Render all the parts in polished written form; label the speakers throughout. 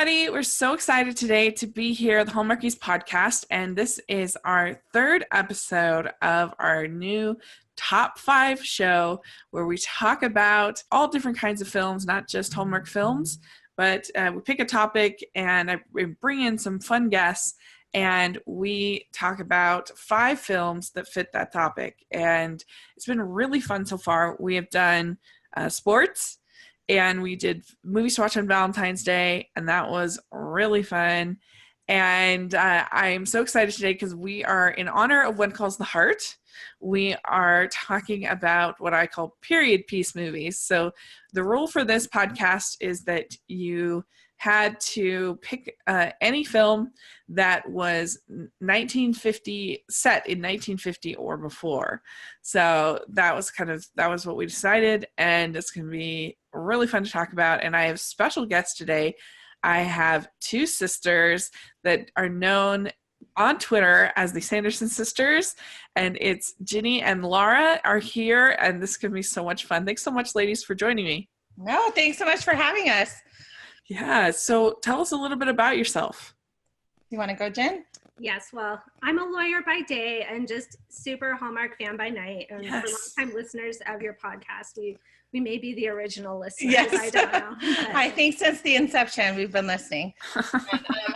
Speaker 1: everybody. We're so excited today to be here at the Hallmarkies podcast, and this is our third episode of our new Top 5 show where we talk about all different kinds of films, not just Hallmark films, but we pick a topic and we bring in some fun guests, and we talk about 5 films that fit that topic. And it's been really fun so far. We have done sports, and we did movies to watch on Valentine's Day, and that was really fun. And I'm so excited today because we are, in honor of What Calls the Heart, we are talking about what I call period piece movies. So the rule for this podcast is that you had to pick any film that was 1950, set in 1950 or before. So that was what we decided, and it's going to be really fun to talk about. And I have special guests today. I have 2 sisters that are known on Twitter as the Sanderson sisters, and it's Ginny and Laura are here, and this is going to be so much fun. Thanks so much, ladies, for joining me.
Speaker 2: No, thanks so much for having us.
Speaker 1: Yeah, so tell us a little bit about yourself.
Speaker 2: You want to go, Jen?
Speaker 3: Yes, well, I'm a lawyer by day and just super Hallmark fan by night. And
Speaker 1: Yes.
Speaker 3: For longtime listeners of your podcast, we may be the original listeners.
Speaker 2: Yes.
Speaker 3: I don't know. But
Speaker 2: I think since the inception, we've been listening. And,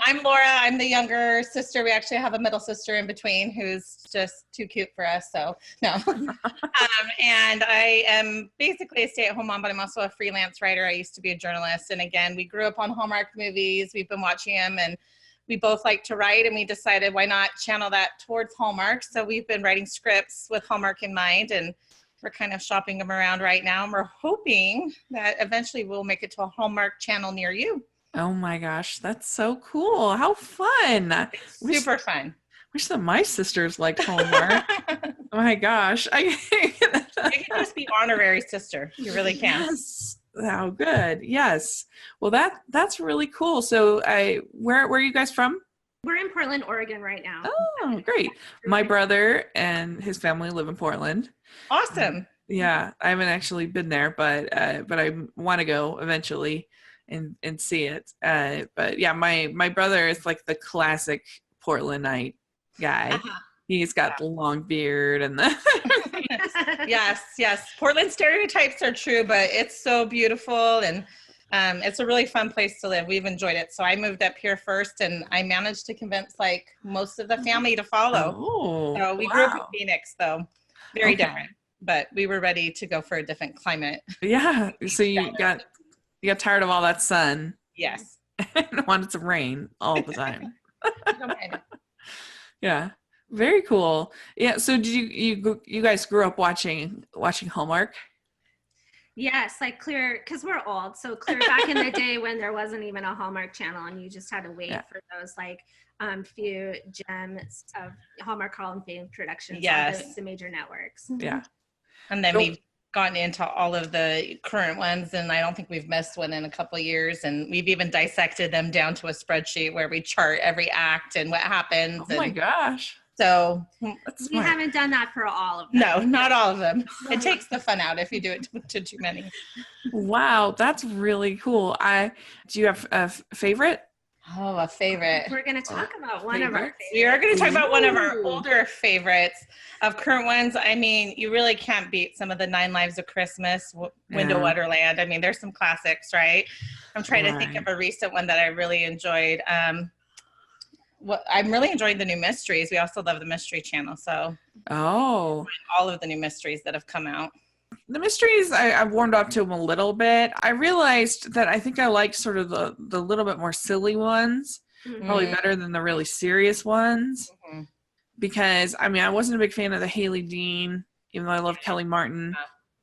Speaker 2: I'm Laura. I'm the younger sister. We actually have a middle sister in between who's just too cute for us. So, no. And I am basically a stay-at-home mom, but I'm also a freelance writer. I used to be a journalist. And again, we grew up on Hallmark movies. We've been watching them, and we both like to write, and we decided why not channel that towards Hallmark. So we've been writing scripts with Hallmark in mind, and we're kind of shopping them around right now. And we're hoping that eventually we'll make it to a Hallmark channel near you.
Speaker 1: Oh my gosh, that's so cool. How fun.
Speaker 2: Super fun.
Speaker 1: Wish that my sisters liked Hallmark. Oh my gosh.
Speaker 2: You can just be honorary sister. You really can.
Speaker 1: Yes. How good. Yes. Well, that's really cool. So where are you guys from?
Speaker 3: we're in Portland, Oregon right now.
Speaker 1: Oh, great. My brother and his family live in Portland.
Speaker 2: Awesome.
Speaker 1: Yeah, I haven't actually been there, but I want to go eventually and see it. But yeah, my brother is like the classic Portlandite guy.
Speaker 2: Uh-huh.
Speaker 1: He's got the long beard and the
Speaker 2: Yes. Portland stereotypes are true, but it's so beautiful, and it's a really fun place to live. We've enjoyed it. So I moved up here first, and I managed to convince like most of the family to follow.
Speaker 1: Oh,
Speaker 2: So we grew up in Phoenix, though very different, but we were ready to go for a different climate.
Speaker 1: Yeah. So you got tired of all that sun.
Speaker 2: Yes.
Speaker 1: And wanted some rain all the time.
Speaker 2: Don't mind it.
Speaker 1: Yeah. Very cool. Yeah. So did you guys grew up watching Hallmark?
Speaker 3: Yes, like clear, because we're old. So clear back in the day when there wasn't even a Hallmark channel and you just had to wait for those like few gems of Hallmark Hall and Fame productions on the major networks.
Speaker 1: Yeah.
Speaker 2: And then we've gotten into all of the current ones, and I don't think we've missed one in a couple of years. And we've even dissected them down to a spreadsheet where we chart every act and what happens.
Speaker 1: Oh my gosh.
Speaker 2: So
Speaker 3: we haven't done that for all of them.
Speaker 2: No, not all of them. It takes the fun out if you do it to too many.
Speaker 1: Wow, that's really cool. Do you have a favorite?
Speaker 2: Oh, a favorite.
Speaker 3: We're going to talk about one of our favorites.
Speaker 2: We are going to talk about one of our older favorites of current ones. I mean, you really can't beat some of the 9 Lives of Christmas, Window Wonderland. I mean, there's some classics, right? I'm trying to think of a recent one that I really enjoyed. I'm really enjoying the new mysteries. We also love the Mystery Channel. So all of the new mysteries that have come out.
Speaker 1: The mysteries, I've warmed up to them a little bit. I realized that I think I liked sort of the little bit more silly ones, probably better than the really serious ones. Mm-hmm. Because, I mean, I wasn't a big fan of the Haley Dean, even though I love Kelly Martin.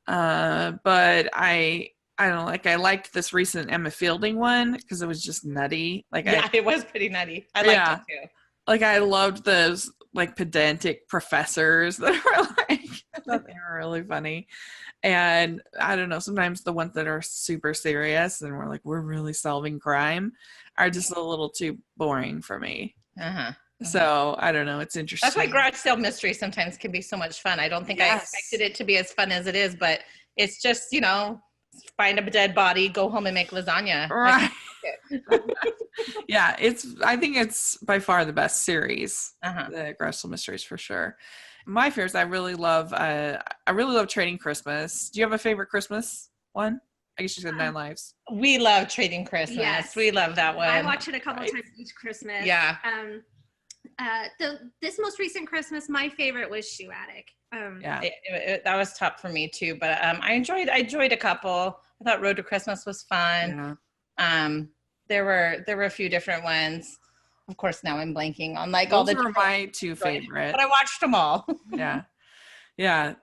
Speaker 1: But I don't know, like I liked this recent Emma Fielding one because it was just nutty.
Speaker 2: It was pretty nutty. I liked it too.
Speaker 1: Like I loved those like pedantic professors that were like, I thought they were really funny. And I don't know, sometimes the ones that are super serious and we're really solving crime are just a little too boring for me. So I don't know, it's interesting.
Speaker 2: That's why garage sale mysteries sometimes can be so much fun. I don't think I expected it to be as fun as it is, but it's just, find a dead body, go home and make lasagna.
Speaker 1: Right. Yeah, I think it's by far the best series, the Gressel Mysteries, for sure. My favorites, I really love Trading Christmas. Do you have a favorite Christmas one? I guess you said 9 Lives.
Speaker 2: We love Trading Christmas.
Speaker 3: Yes.
Speaker 2: We love that one.
Speaker 3: I watch it a couple times each Christmas.
Speaker 2: Yeah.
Speaker 3: This most recent Christmas, my favorite was Shoe Attic.
Speaker 2: That was top for me too. But I enjoyed a couple. I thought Road to Christmas was fun. Yeah. There were a few different ones. Of course, now I'm blanking on all the.
Speaker 1: Those were my 2 favorite.
Speaker 2: But I watched them all.
Speaker 1: Yeah.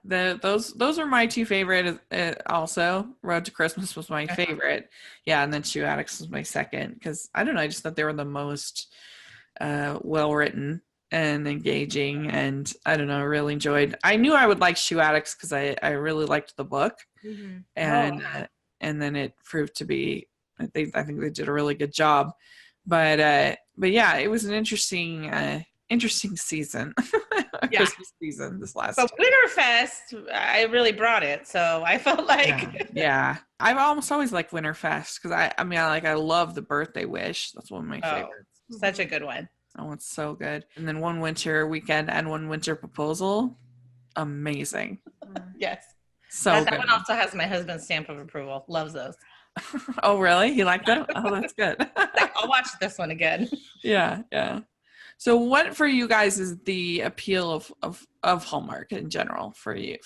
Speaker 1: Those are my 2 favorite. Also, Road to Christmas was my favorite. Yeah, and then Shoe Addicts was my second because I don't know. I just thought they were the most well written and engaging, and I don't know. I really enjoyed. I knew I would like Shoe Addicts because I really liked the book, and then it proved to be. I think they did a really good job, but yeah, it was an interesting season. Christmas season this last.
Speaker 2: But Winterfest, I really brought it, so I felt like
Speaker 1: I've almost always liked Winterfest because I love the birthday wish. That's one of my favorites.
Speaker 2: Such a good one.
Speaker 1: Oh, it's so good. And then One Winter Weekend and One Winter Proposal, amazing.
Speaker 2: Yes,
Speaker 1: so
Speaker 2: that one also has my husband's stamp of approval. Loves those.
Speaker 1: Oh, really? You like that? Oh, that's good.
Speaker 2: I'll watch this one again.
Speaker 1: Yeah. So what for you guys is the appeal of Hallmark in general for you?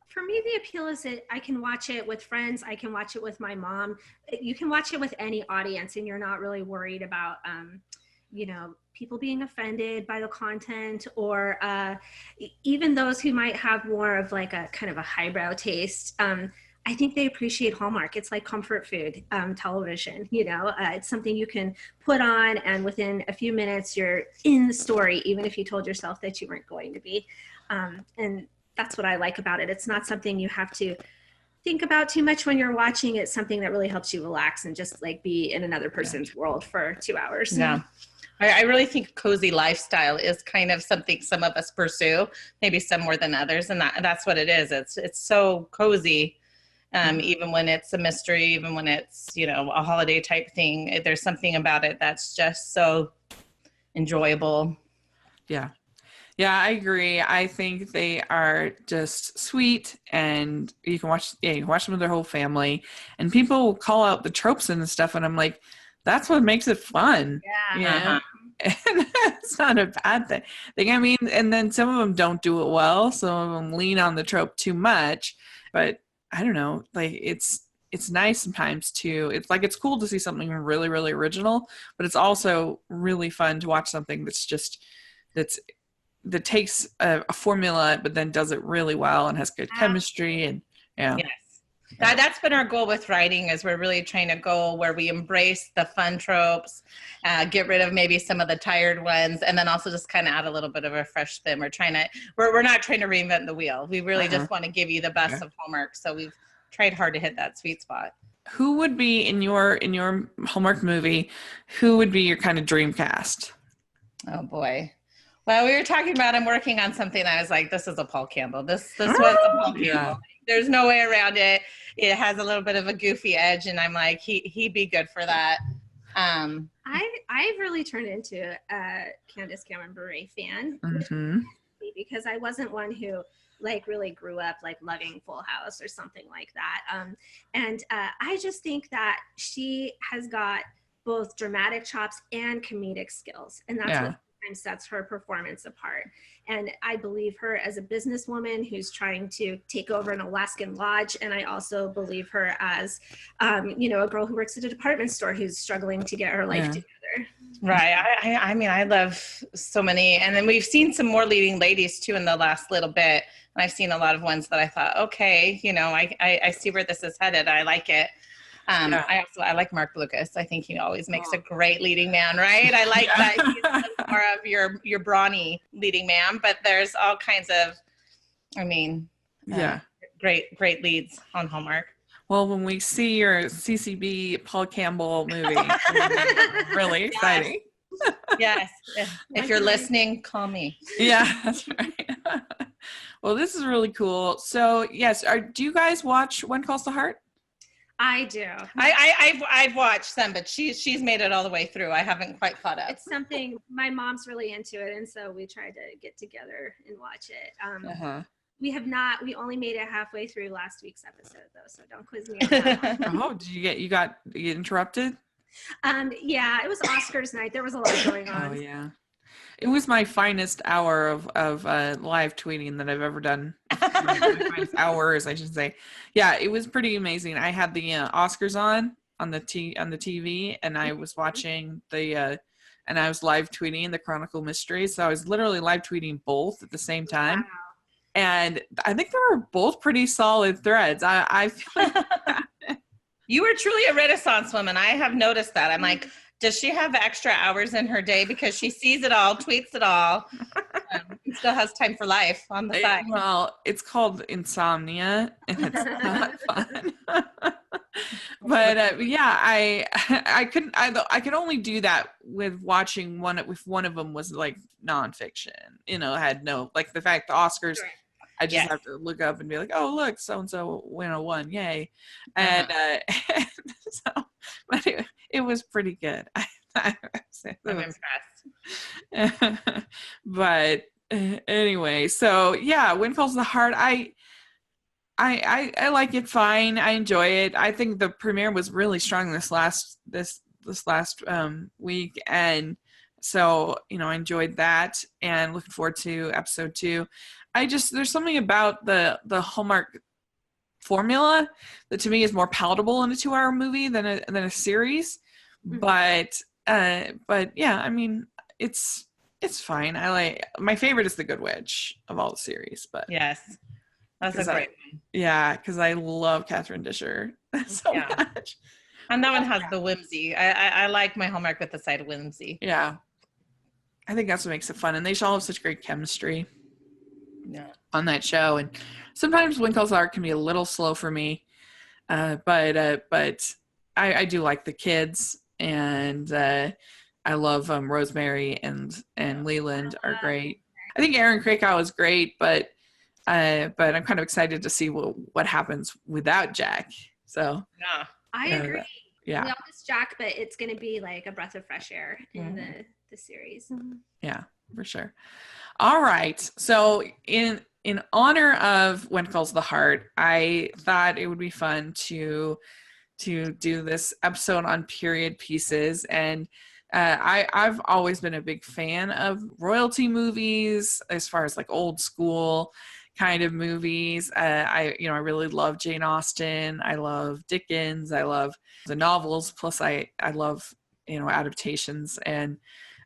Speaker 1: For
Speaker 3: me, the appeal is that I can watch it with friends. I can watch it with my mom. You can watch it with any audience, and you're not really worried about, people being offended by the content, or even those who might have more of like a kind of a highbrow taste. I think they appreciate Hallmark. It's like comfort food television, it's something you can put on and within a few minutes you're in the story, even if you told yourself that you weren't going to be. And that's what I like about it. It's not something you have to think about too much when you're watching. It's something that really helps you relax and just like be in another person's world for 2 hours.
Speaker 2: Yeah. I really think cozy lifestyle is kind of something some of us pursue, maybe some more than others. And that's what it is. It's so cozy. Even when it's a mystery, even when it's, a holiday type thing, there's something about it that's just so enjoyable.
Speaker 1: Yeah. Yeah, I agree. I think they are just sweet, and you can watch them with their whole family, and people will call out the tropes and stuff. And I'm like, that's what makes it fun.
Speaker 3: Yeah.
Speaker 1: And it's not a bad thing. And then some of them don't do it well. Some of them lean on the trope too much, but I don't know, like it's nice sometimes too. It's cool to see something really, really original, but it's also really fun to watch something that takes a formula, but then does it really well and has good chemistry. And yeah.
Speaker 2: Yes. That's been our goal with writing, is we're really trying to go where we embrace the fun tropes, get rid of maybe some of the tired ones, and then also just kind of add a little bit of a fresh spin. We're not trying to reinvent the wheel. We really just want to give you the best of Hallmark. So we've tried hard to hit that sweet spot.
Speaker 1: Who would be in your Hallmark movie? Who would be your kind of dream cast?
Speaker 2: Oh boy. Well, we were talking about him working on something. I was like, this is a Paul Campbell. This was a Paul Campbell. Yeah. There's no way around it. It has a little bit of a goofy edge, and I'm like, he'd be good for that.
Speaker 3: I've really turned into a Candace Cameron Bure fan, because I wasn't one who really grew up loving Full House or something like that. And I just think that she has got both dramatic chops and comedic skills, and that's what sets her performance apart. And I believe her as a businesswoman who's trying to take over an Alaskan lodge, and I also believe her as a girl who works at a department store who's struggling to get her life together.
Speaker 2: Right. I love so many, and then we've seen some more leading ladies too in the last little bit, and I've seen a lot of ones that I thought, okay, I see where this is headed. I like it. I like Mark Lucas. I think he always makes a great leading man, right? I like that he's more of your brawny leading man, but there's all kinds of, great leads on Hallmark.
Speaker 1: Well, when we see your CCB Paul Campbell movie, really exciting.
Speaker 2: Yes. If you're listening, call me.
Speaker 1: Yeah, that's right. Well, this is really cool. So, yes, do you guys watch When Calls the Heart?
Speaker 3: I do.
Speaker 2: I've watched some, but she's made it all the way through. I haven't quite caught up.
Speaker 3: It's something my mom's really into it, and so we tried to get together and watch it. We only made it halfway through last week's episode though, so don't quiz me on that one.
Speaker 1: Oh, did you get interrupted?
Speaker 3: Yeah, it was Oscars night. There was a lot going on.
Speaker 1: Oh yeah. It was my finest hour of live tweeting that I've ever done. My finest hours, I should say. Yeah, it was pretty amazing. I had the Oscars on the TV, and I was watching and I was live tweeting the Chronicle Mysteries. So I was literally live tweeting both at the same time.
Speaker 3: Wow.
Speaker 1: And I think they were both pretty solid threads. I feel like
Speaker 2: You were truly a Renaissance woman. I have noticed that. I'm like, does she have extra hours in her day because she sees it all, tweets it all, and still has time for life on the side?
Speaker 1: Well, it's called insomnia, and it's not fun. But yeah, I could only do that with watching one. If one of them was like nonfiction, had no, like the fact the Oscars. Sure. I just have to look up and be like, oh, look, so-and-so won, yay. And, and so, but it was pretty good. I'm
Speaker 2: impressed.
Speaker 1: But anyway, so yeah, When Calls the Heart, I like it fine. I enjoy it. I think the premiere was really strong this last week. And so, I enjoyed that and looking forward to episode 2. There's something about the Hallmark formula that to me is more palatable in a 2-hour movie than a series. Mm-hmm. But yeah, I mean, it's fine. My favorite is The Good Witch of all the series, but
Speaker 2: yes, that's a great one.
Speaker 1: Yeah, because I love Catherine Disher so much.
Speaker 2: And that one has the whimsy. I like my Hallmark with the side of whimsy.
Speaker 1: Yeah, I think that's what makes it fun, and they all have such great chemistry.
Speaker 2: Yeah. On
Speaker 1: that show, and sometimes When Calls the Heart can be a little slow for me, but I do like the kids, and I love Rosemary and Leland are great. I think Aaron Krakow is great, but I'm kind of excited to see what happens without Jack. So
Speaker 2: yeah,
Speaker 3: I agree.
Speaker 1: Yeah,
Speaker 3: we all miss Jack, but it's going to be like a breath of fresh air in the series.
Speaker 1: Yeah, for sure. All right. So in honor of When Calls the Heart, I thought it would be fun to do this episode on period pieces. And I've always been a big fan of royalty movies, as far as like old school kind of movies. I really love Jane Austen. I love Dickens. I love the novels. Plus I love, adaptations, and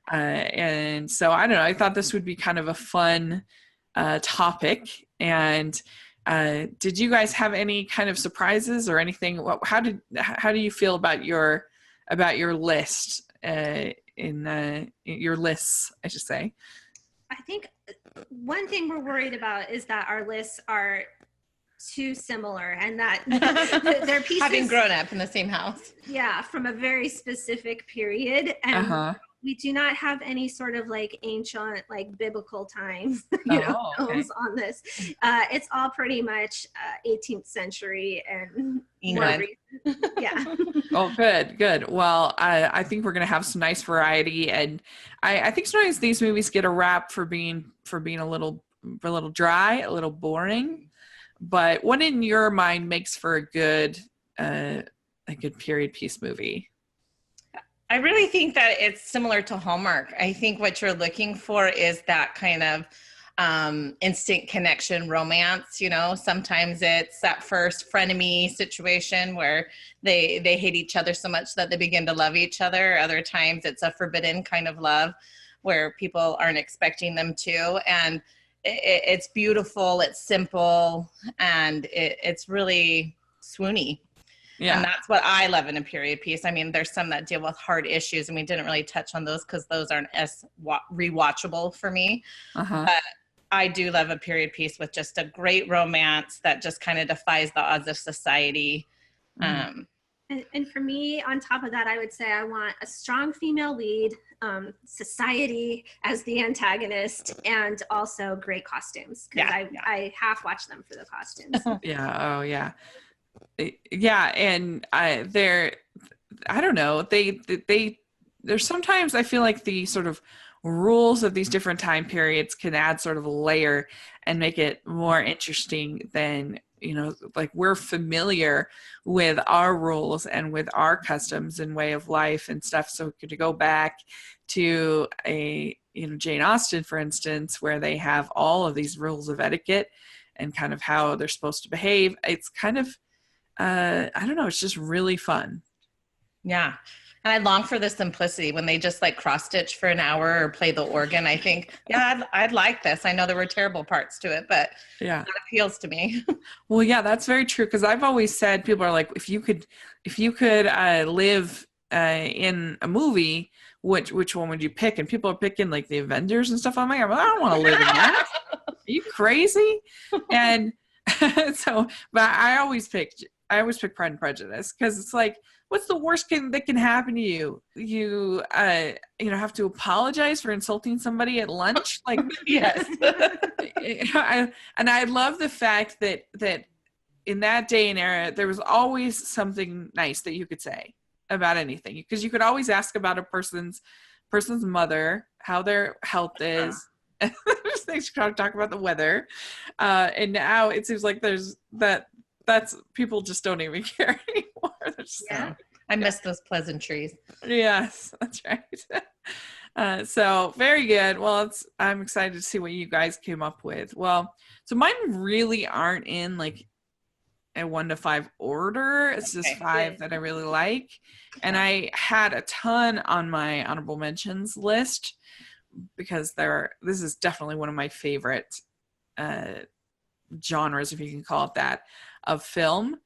Speaker 1: so I don't know, I thought this would be kind of a fun topic. And did you guys have any kind of surprises or anything? How do you feel about your list, in your lists, I should say?
Speaker 3: I think one thing we're worried about is that our lists are too similar, and that they're pieces
Speaker 2: having grown up in the same house.
Speaker 3: Yeah, from a very specific period, and we do not have any sort of like ancient, like biblical times, films on this. It's all pretty much 18th century and
Speaker 2: England.
Speaker 3: Yeah.
Speaker 1: Oh, good. Well, I think we're gonna have some nice variety, and I think sometimes these movies get a rap for being a little dry, a little boring. But what in your mind makes for a good period piece movie?
Speaker 2: I really think that it's similar to Hallmark. I think what you're looking for is that kind of instant connection romance. Sometimes it's that first frenemy situation where they hate each other so much that they begin to love each other. Other times it's a forbidden kind of love where people aren't expecting them to. And it's beautiful, it's simple, and it's really swoony. Yeah. And that's what I love in a period piece. I mean, there's some that deal with hard issues, and we didn't really touch on those because those aren't as rewatchable for me. But I do love a period piece with just a great romance that just kind of defies the odds of society.
Speaker 3: And for me, on top of that, I would say I want a strong female lead, society as the antagonist, and also great costumes. Because I half watch them for the costumes.
Speaker 1: Yeah. Oh, yeah. Yeah, and I don't know, there's sometimes I feel like the sort of rules of these different time periods can add sort of a layer and make it more interesting than, like we're familiar with our rules and with our customs and way of life and stuff. So to go back to Jane Austen, for instance, where they have all of these rules of etiquette and kind of how they're supposed to behave, it's kind of, I don't know, it's just really fun.
Speaker 2: Yeah. And I long for the simplicity when they just like cross stitch for an hour or play the organ. I think, yeah, I'd like this. I know there were terrible parts to it, but
Speaker 1: yeah,
Speaker 2: that appeals to me.
Speaker 1: Well, yeah, that's very true. Because I've always said, people are like, if you could live in a movie, which one would you pick? And people are picking like the Avengers and stuff. I'm like, I don't want to live in that. Are you crazy? And so, but I always pick Pride and Prejudice, because it's like, what's the worst that can happen to you? You have to apologize for insulting somebody at lunch. Like,
Speaker 2: yes.
Speaker 1: I love the fact that in that day and era, there was always something nice that you could say about anything, because you could always ask about a person's mother, how their health is. They talk about the weather, and now it seems like there's that's people just don't even care anymore.
Speaker 2: I miss those pleasantries.
Speaker 1: Yes, that's right. So very good. Well, I'm excited to see what you guys came up with. Well, so mine really aren't in like a 1 to 5 order. It's just 5 that I really like. And I had a ton on my honorable mentions list, because this is definitely one of my favorite genres, if you can call it that, of film.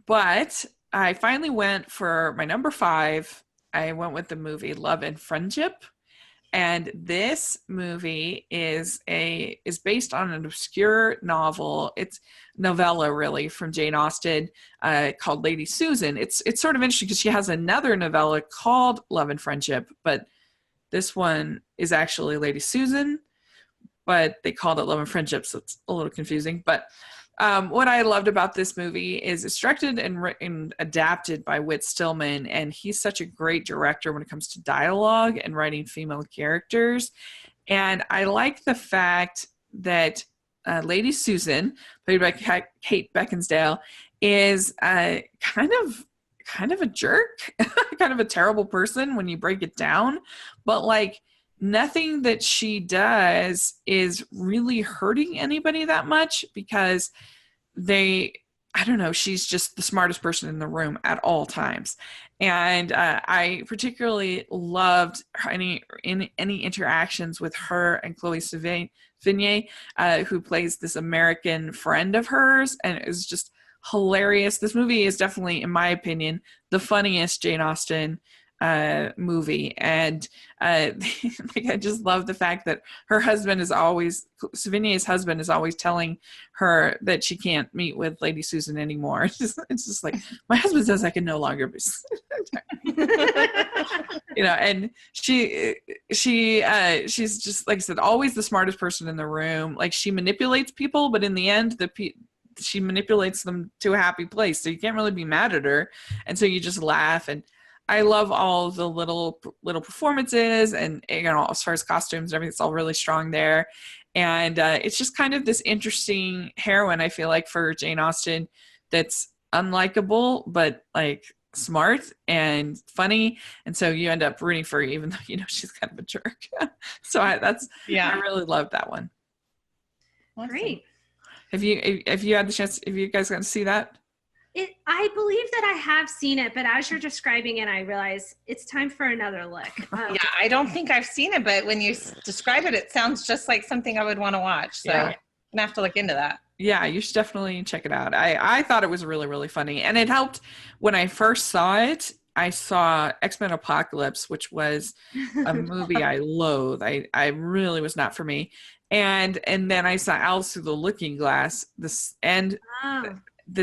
Speaker 1: But I finally went for my number 5. I went with the movie Love and Friendship. And this movie is based on an obscure novel. It's novella, really, from Jane Austen, called Lady Susan. It's sort of interesting because she has another novella called Love and Friendship, but this one is actually Lady Susan, but they called it Love and Friendship, so it's a little confusing. But what I loved about this movie is it's directed and adapted by Whit Stillman, and he's such a great director when it comes to dialogue and writing female characters. And I like the fact that Lady Susan, played by Kate Beckinsale, is kind of a jerk, kind of a terrible person when you break it down, but like nothing that she does is really hurting anybody that much, because she's just the smartest person in the room at all times. And I particularly loved any interactions with her and Chloe Sevigny, who plays this American friend of hers, and it was just hilarious. This movie is definitely, in my opinion, the funniest Jane Austen movie. And like, I just love the fact that Sevigny's husband is always telling her that she can't meet with Lady Susan anymore. It's just like, my husband says I can no longer be and she's just, like I said, always the smartest person in the room. Like, she manipulates people, but in the end she manipulates them to a happy place, so you can't really be mad at her, and so you just laugh. And I love all the little performances, and as far as costumes and everything, it's all really strong there. And it's just kind of this interesting heroine, I feel like, for Jane Austen, that's unlikable but like smart and funny, and so you end up rooting for her even though she's kind of a jerk. So I really loved that one.
Speaker 3: Awesome. Great.
Speaker 1: Have you had the chance? Have you guys gotten to see that?
Speaker 3: I believe that I have seen it, but as you're describing it, I realize it's time for another look.
Speaker 2: Yeah, I don't think I've seen it, but when you describe it, it sounds just like something I would want to watch. So I'm gonna have to look into that. Yeah,
Speaker 1: you should definitely check it out. I thought it was really, really funny, and it helped when I first saw it. I saw X-Men Apocalypse, which was a movie I loathe. I really was not for me. And then I saw Alice Through the Looking Glass the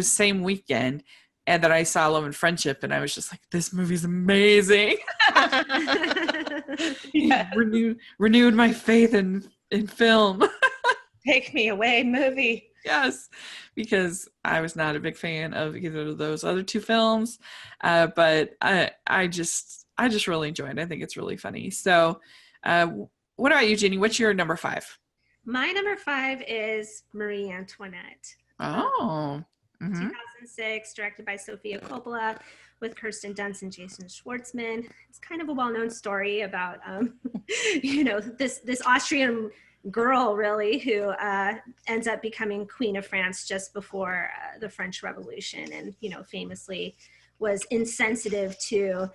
Speaker 1: same weekend, and then I saw Love and Friendship, and I was just like, this movie's amazing. Renewed my faith in film.
Speaker 2: Take me away, movie.
Speaker 1: Yes, because I was not a big fan of either of those other two films, but I just really enjoyed it. I think it's really funny. So, uh, what about you, Ginny? What's your number five?
Speaker 3: My number five is Marie Antoinette.
Speaker 1: Oh,
Speaker 3: 2006, directed by Sofia Coppola, with Kirsten Dunst and Jason Schwartzman. It's kind of a well-known story about, this Austrian girl, really, who ends up becoming Queen of France just before the French Revolution, and famously was insensitive to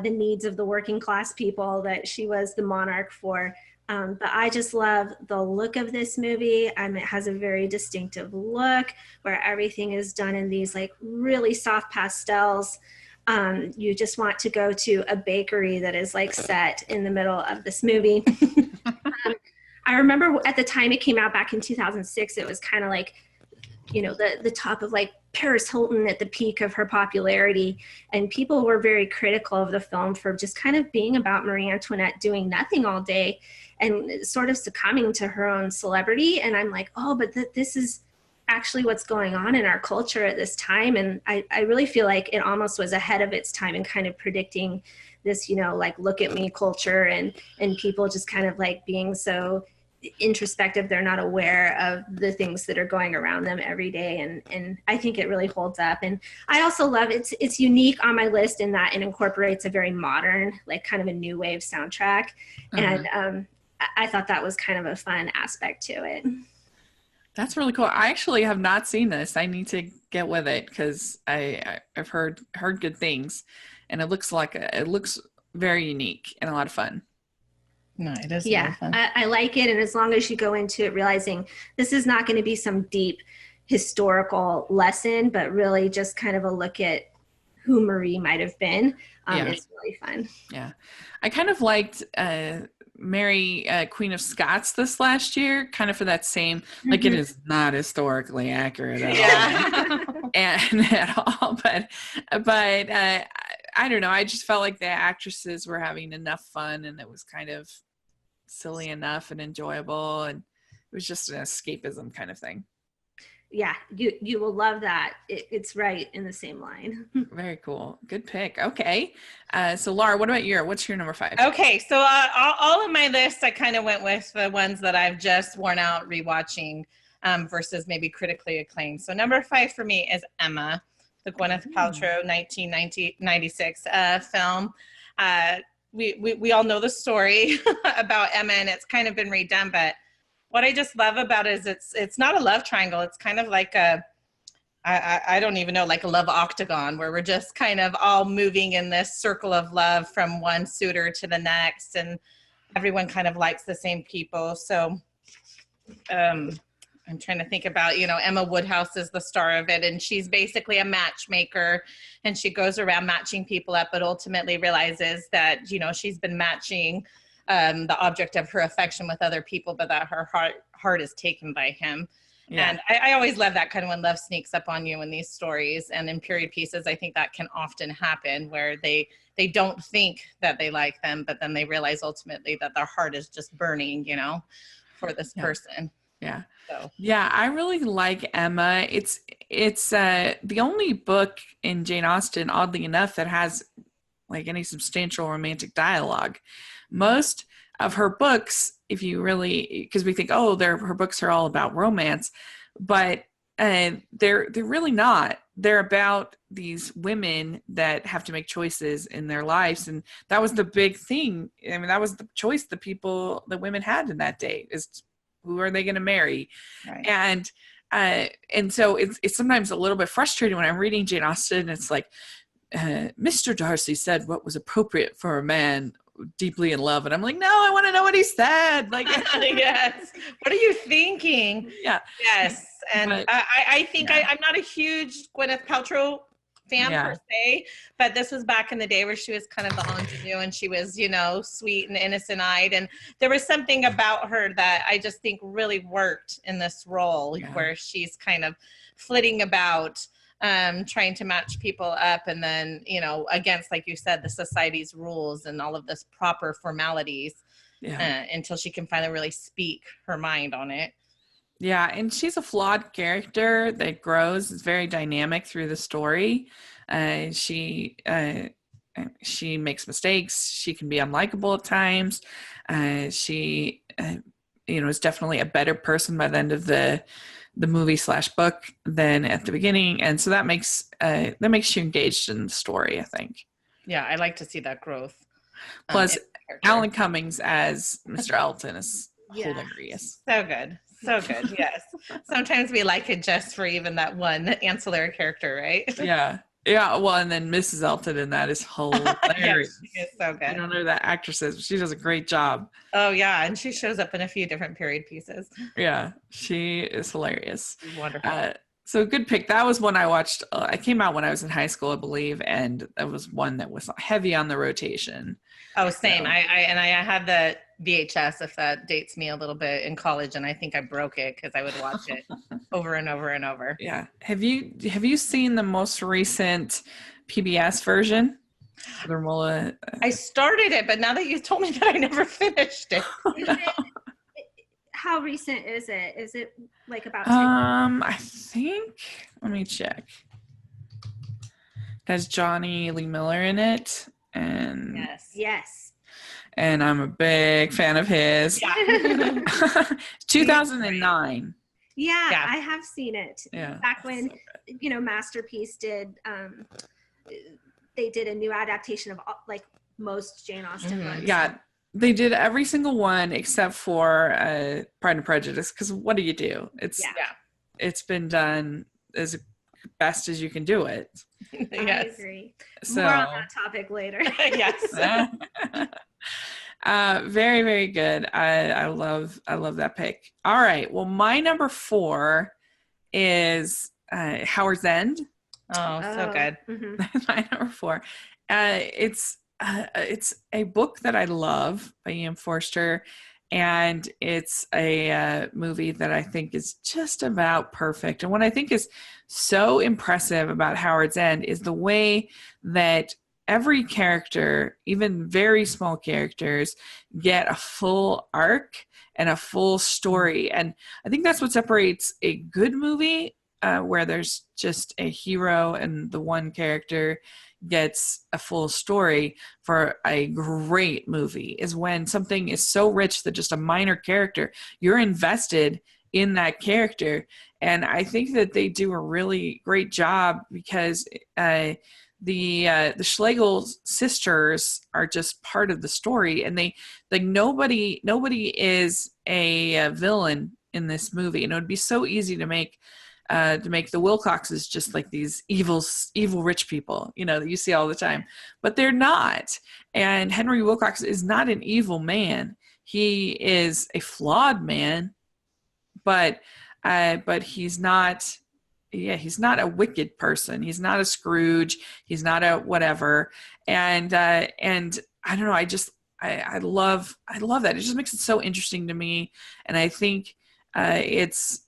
Speaker 3: the needs of the working class people that she was the monarch for. But I just love the look of this movie. It has a very distinctive look where everything is done in these like really soft pastels. You just want to go to a bakery that is like set in the middle of this movie. I remember at the time it came out back in 2006, it was kind of like, the top of like Paris Hilton at the peak of her popularity. And people were very critical of the film for just kind of being about Marie Antoinette doing nothing all day and sort of succumbing to her own celebrity. And I'm like, oh, but this is actually what's going on in our culture at this time. And I really feel like it almost was ahead of its time and kind of predicting this, like look at me culture and people just kind of like being so introspective. They're not aware of the things that are going around them every day. And I think it really holds up. And I also love it's unique on my list in that it incorporates a very modern, like kind of a new wave soundtrack. Mm-hmm. And I thought that was kind of a fun aspect to it.
Speaker 1: That's really cool. I actually have not seen this. I need to get with it because I've heard good things, and it looks very unique and a lot of fun.
Speaker 2: No, it is.
Speaker 3: Yeah, fun. I like it. And as long as you go into it realizing this is not going to be some deep historical lesson, but really just kind of a look at who Marie might have been, it's really fun.
Speaker 1: Yeah. I kind of liked Mary, Queen of Scots this last year, kind of for that same, like it is not historically accurate at all. And at all, but I don't know. I just felt like the actresses were having enough fun, and it was kind of silly enough and enjoyable, and it was just an escapism kind of thing.
Speaker 3: Yeah, you will love that. It's right in the same line.
Speaker 1: Very cool. Good pick. Okay. So Laura, what's your number five?
Speaker 2: Okay. So all of my lists, I kind of went with the ones that I've just worn out rewatching versus maybe critically acclaimed. So number five for me is Emma, the Gwyneth Paltrow 1996 film. We all know the story about Emma, and it's kind of been redone, but what I just love about it is it's not a love triangle. It's kind of like I don't even know, like a love octagon, where we're just kind of all moving in this circle of love from one suitor to the next, and everyone kind of likes the same people. So I'm trying to think about, Emma Woodhouse is the star of it, and she's basically a matchmaker, and she goes around matching people up, but ultimately realizes that, she's been matching the object of her affection with other people, but that her heart is taken by him. Yeah. And I always love that kind of when love sneaks up on you in these stories. And in period pieces, I think that can often happen where they don't think that they like them, but then they realize ultimately that their heart is just burning, for this person.
Speaker 1: Yeah. So. Yeah, I really like Emma. It's the only book in Jane Austen, oddly enough, that has like any substantial romantic dialogue. Most of her books, if you really, because we think, her books are all about romance, but they're really not. They're about these women that have to make choices in their lives, and that was the big thing. I mean, that was the choice the women had in that day, is who are they going to marry, right. And so it's sometimes a little bit frustrating when I'm reading Jane Austen, and it's like, Mr. Darcy said what was appropriate for a man deeply in love, and I'm like, no, I want to know what he said. Like,
Speaker 2: yes, what are you thinking?
Speaker 1: Yeah,
Speaker 2: yes. And but, I think I'm not a huge Gwyneth Paltrow fan per se, but this was back in the day where she was kind of the ingenue, and she was, sweet and innocent-eyed, and there was something about her that I just think really worked in this role, where she's kind of flitting about, trying to match people up, and then, against, like you said, the society's rules and all of this proper formalities, until she can finally really speak her mind on it.
Speaker 1: Yeah, and she's a flawed character that grows. It's very dynamic through the story. Uh, she uh, she makes mistakes. She can be unlikable at times. She is definitely a better person by the end of the movie / book than at the beginning, and so that makes you engaged in the story, I think.
Speaker 2: Yeah, I like to see that growth.
Speaker 1: Plus, Alan Cummings as Mr. Elton is hilarious.
Speaker 2: So good. So good. Yes. Sometimes we like it just for even that one ancillary character, right?
Speaker 1: Yeah. Yeah. Well, and then Mrs. Elton in that is hilarious.
Speaker 2: Yes, she is so good.
Speaker 1: I don't know who that actress is, but she does a great job.
Speaker 2: Oh, yeah. And she shows up in a few different period pieces.
Speaker 1: Yeah. She is hilarious.
Speaker 2: She's wonderful.
Speaker 1: So good pick. That was one I watched. I came out when I was in high school, I believe, and that was one that was heavy on the rotation.
Speaker 2: Oh, same. So. I had the VHS, if that dates me a little bit, in college, and I think I broke it because I would watch it over and over and over.
Speaker 1: Yeah. Have you seen the most recent PBS version?
Speaker 2: I started it, but now that you told me that, I never finished it.
Speaker 3: How recent is it? Is it like about
Speaker 1: 10 I think, let me check. It has Johnny Lee Miller in it, and
Speaker 3: yes,
Speaker 1: and I'm a big fan of his. Yeah. 2009.
Speaker 3: Yeah, I have seen it.
Speaker 1: Yeah,
Speaker 3: back when Masterpiece did they did a new adaptation of like most Jane Austen books.
Speaker 1: Yeah. They did every single one except for Pride and Prejudice, because what do you do? It's been done as best as you can do it.
Speaker 3: Yes. I agree.
Speaker 1: So,
Speaker 3: more on that topic later.
Speaker 2: Yes.
Speaker 1: Very, very good. I love that pick. All right. Well, my number 4 is Howard's End.
Speaker 2: Oh, so good.
Speaker 3: Mm-hmm.
Speaker 1: My number 4. It's a book that I love by Ian Forster, and it's a movie that I think is just about perfect. And what I think is so impressive about Howard's End is the way that every character, even very small characters, get a full arc and a full story. And I think that's what separates a good movie, where there's just a hero and the one character gets a full story, for a great movie is when something is so rich that just a minor character, you're invested in that character. And I think that they do a really great job, because the Schlegel sisters are just part of the story, and they like nobody is a villain in this movie. And it would be so easy to make the Wilcoxes just like these evil rich people, that you see all the time, but they're not. And Henry Wilcox is not an evil man. He is a flawed man, but he's not. Yeah, he's not a wicked person. He's not a Scrooge. He's not a whatever. And I don't know. I love that. It just makes it so interesting to me. And I think it's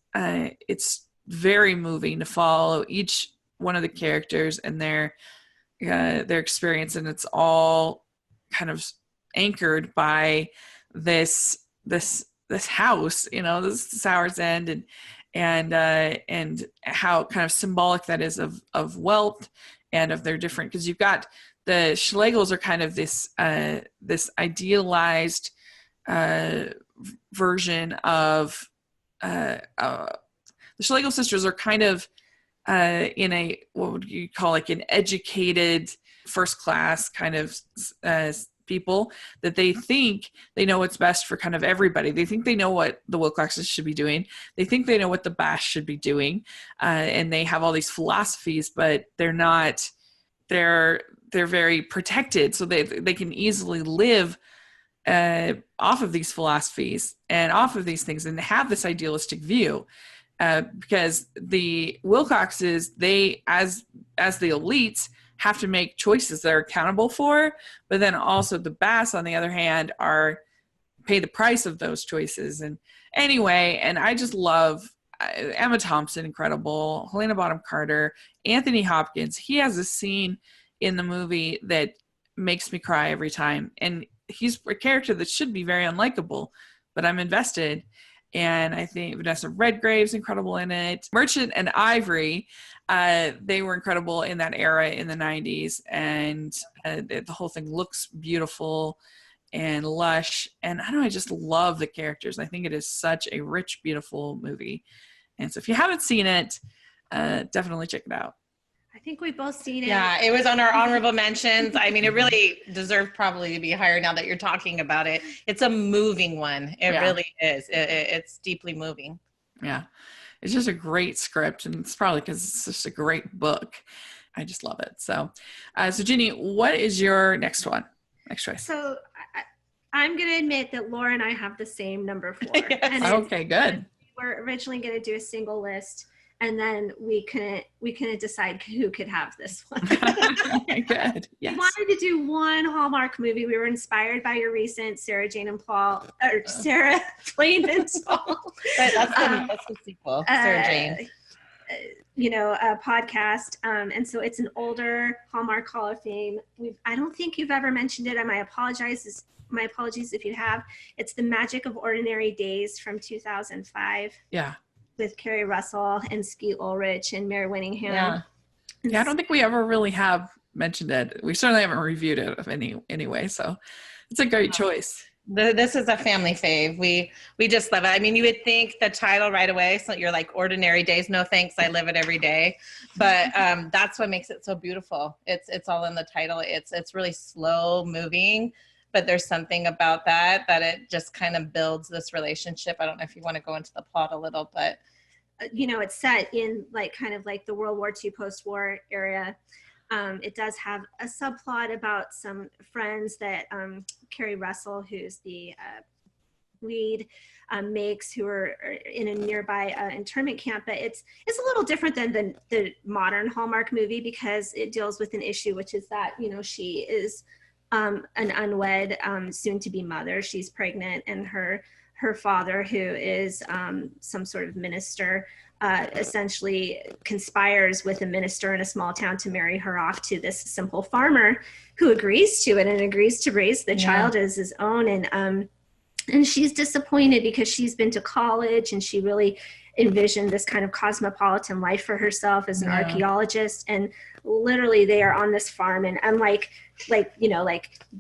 Speaker 1: very moving to follow each one of the characters and their experience, and it's all kind of anchored by this house, this Howard's End, and how kind of symbolic that is of wealth and of their different, because you've got the Schlegels are kind of this idealized version of the Schlegel sisters are kind of in a, what would you call, like an educated first class kind of people, that they think they know what's best for kind of everybody. They think they know what the Wilcoxes should be doing. They think they know what the Bash should be doing. And they have all these philosophies, but they're not, they're very protected. So they can easily live off of these philosophies and off of these things and have this idealistic view. Because the Wilcoxes, they, as the elites, have to make choices they're accountable for, but then also the Bass, on the other hand, pay the price of those choices. And anyway, and I just love Emma Thompson, incredible, Helena Bonham Carter, Anthony Hopkins. He has a scene in the movie that makes me cry every time, and he's a character that should be very unlikable, but I'm invested. And I think Vanessa Redgrave's incredible in it. Merchant and Ivory, they were incredible in that era in the 90s. And the whole thing looks beautiful and lush. And I don't know, I just love the characters. I think it is such a rich, beautiful movie. And so if you haven't seen it, definitely check it out.
Speaker 3: I think we've both seen it.
Speaker 2: Yeah, it was on our honorable mentions. I mean, it really deserved probably to be higher now that you're talking about it. It's a moving one. It really is. It's deeply moving.
Speaker 1: Yeah. It's just a great script, and it's probably because it's just a great book. I just love it. So Ginny, what is your next one? Next choice.
Speaker 3: So I'm going to admit that Laura and I have the same number 4.
Speaker 2: Yes.
Speaker 3: And
Speaker 1: Okay, good.
Speaker 3: We were originally going to do a single list, and then we couldn't decide who could have this one.
Speaker 1: Okay, good. Yes.
Speaker 3: We wanted to do one Hallmark movie. We were inspired by your recent Sarah Jane and Paul, or Sarah Jane and Paul.
Speaker 2: But that's the sequel, Sarah Jane.
Speaker 3: Podcast. And so it's an older Hallmark Hall of Fame. I don't think you've ever mentioned it, and my apologies if you have. It's The Magic of Ordinary Days from 2005.
Speaker 1: Yeah. With
Speaker 3: Carrie Russell and Skeet Ulrich and Mary Winningham.
Speaker 1: Yeah, I don't think we ever really have mentioned it. We certainly haven't reviewed it anyway, so it's a great choice.
Speaker 2: This is a family fave. We just love it. I mean, you would think the title right away, so you're like, Ordinary Days, no thanks, I live it every day. But that's what makes it so beautiful. It's all in the title. It's really slow moving, but there's something about that it just kind of builds this relationship. I don't know if you want to go into the plot a little, but
Speaker 3: it's set in kind of the World War II post-war area. It does have a subplot about some friends that Carrie Russell, who's the lead, makes, who are in a nearby internment camp. But it's a little different than the modern Hallmark movie, because it deals with an issue, which is that she is an unwed soon-to-be mother. She's pregnant, and her father, who is some sort of minister, essentially conspires with a minister in a small town to marry her off to this simple farmer, who agrees to it and agrees to raise the child as his own. And she's disappointed because she's been to college and she really envisioned this kind of cosmopolitan life for herself as an archaeologist. And literally they are on this farm, and unlike like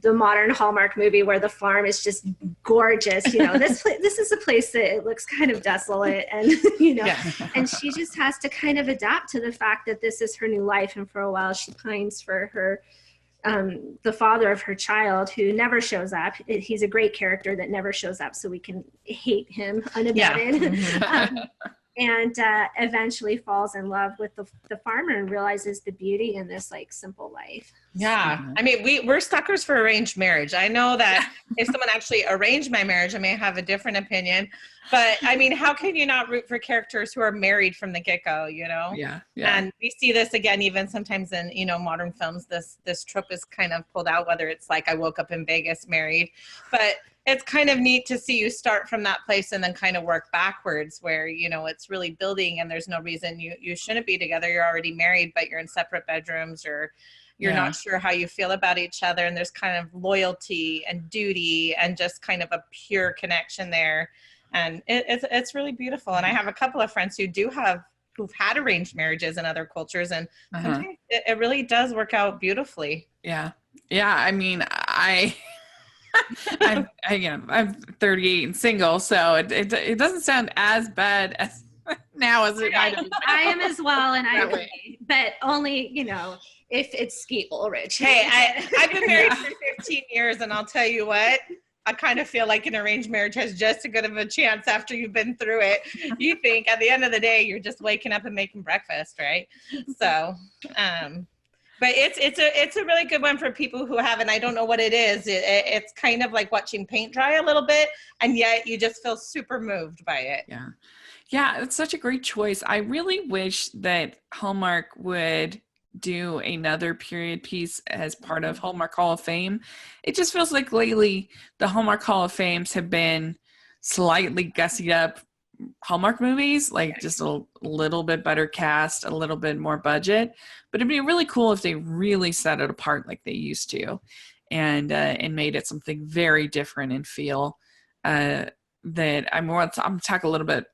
Speaker 3: the modern Hallmark movie where the farm is just gorgeous, this is a place that it looks kind of desolate, and and she just has to kind of adapt to the fact that this is her new life. And for a while she pines for her the father of her child, who never shows up. He's a great character that never shows up, so we can hate him unabated. And eventually falls in love with the farmer and realizes the beauty in this simple life.
Speaker 2: Yeah. I mean, we're suckers for arranged marriage. I know that if someone actually arranged my marriage, I may have a different opinion, but I mean, how can you not root for characters who are married from the get-go,
Speaker 1: Yeah.
Speaker 2: And we see this again, even sometimes in, modern films, this trope is kind of pulled out, whether it's I woke up in Vegas married, but it's kind of neat to see you start from that place and then kind of work backwards where, it's really building, and there's no reason you shouldn't be together. You're already married, but you're in separate bedrooms, or you're not sure how you feel about each other. And there's kind of loyalty and duty and just kind of a pure connection there. And it's really beautiful. And I have a couple of friends who've had arranged marriages in other cultures, and sometimes it really does work out beautifully.
Speaker 1: Yeah. Yeah. I mean, I'm 38 and single, so it doesn't sound as bad as now as it might have been.
Speaker 3: I am as well, and I agree, but only if it's Skeet Ulrich.
Speaker 2: Hey, I've been married for 15 years, and I'll tell you what, I kind of feel like an arranged marriage has just as good of a chance after you've been through it. You think at the end of the day, you're just waking up and making breakfast, right? So, but it's a really good one for people who haven't. I don't know what it is. It's kind of like watching paint dry a little bit, and yet you just feel super moved by it.
Speaker 1: Yeah. Yeah, it's such a great choice. I really wish that Hallmark would do another period piece as part of Hallmark Hall of Fame. It just feels like lately the Hallmark Hall of Fames have been slightly gussied up Hallmark movies, just a little bit better cast, a little bit more budget. But it'd be really cool if they really set it apart like they used to, and made it something very different in feel. that I'm going to talk a little bit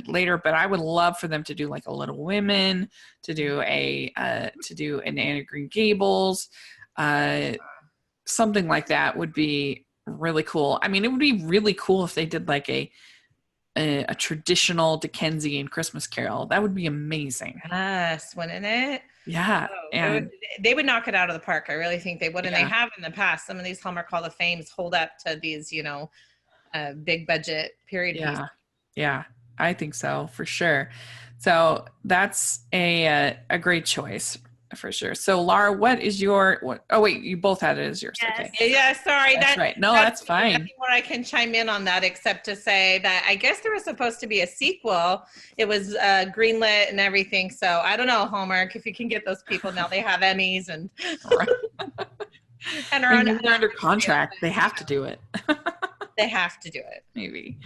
Speaker 1: later, but I would love for them to do like a Little Women, to do an Anne of Green Gables, something like that would be really cool. I mean, it would be really cool if they did like a traditional Dickensian Christmas Carol. That would be amazing.
Speaker 2: Yes, wouldn't it?
Speaker 1: Yeah, and
Speaker 2: they would knock it out of the park. I really think they would, and
Speaker 1: Yeah.
Speaker 2: they have in the past. Some of these Hallmark Hall of Fames hold up to these, big budget period pieces.
Speaker 1: Yeah, I think so for sure. So that's a great choice for sure. So Laura, what is your? Oh wait, you both had it as yours.
Speaker 3: Yes.
Speaker 1: Okay,
Speaker 2: Yeah, sorry.
Speaker 1: that's right. No, that's fine.
Speaker 2: Nothing more I can chime in on that except to say that I guess there was supposed to be a sequel. It was greenlit and everything. So I don't know, Hallmark, if you can get those people now. They have Emmys and and
Speaker 1: I mean, they're under contract. They have to do it.
Speaker 2: They have to do it.
Speaker 1: Maybe.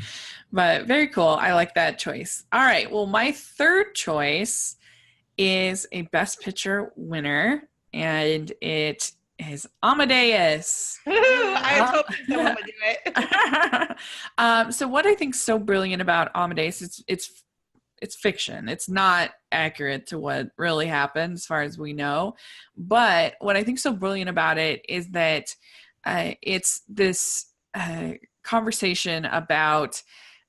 Speaker 1: But very cool. I like that choice. All right. Well, my third choice is a Best Picture winner, and it is Amadeus.
Speaker 2: I was hoping someone would do it.
Speaker 1: So what I think is so brilliant about Amadeus, it's fiction. It's not accurate to what really happened as far as we know. But what I think is so brilliant about it is that it's this conversation about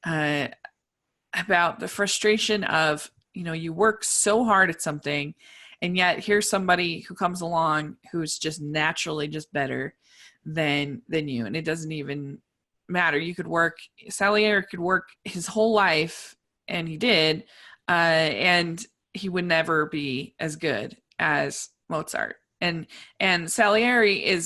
Speaker 1: the frustration of, you work so hard at something, and yet here's somebody who comes along who's just naturally just better than you, and it doesn't even matter. You could work, Salieri could work his whole life, and he did, and he would never be as good as Mozart. And Salieri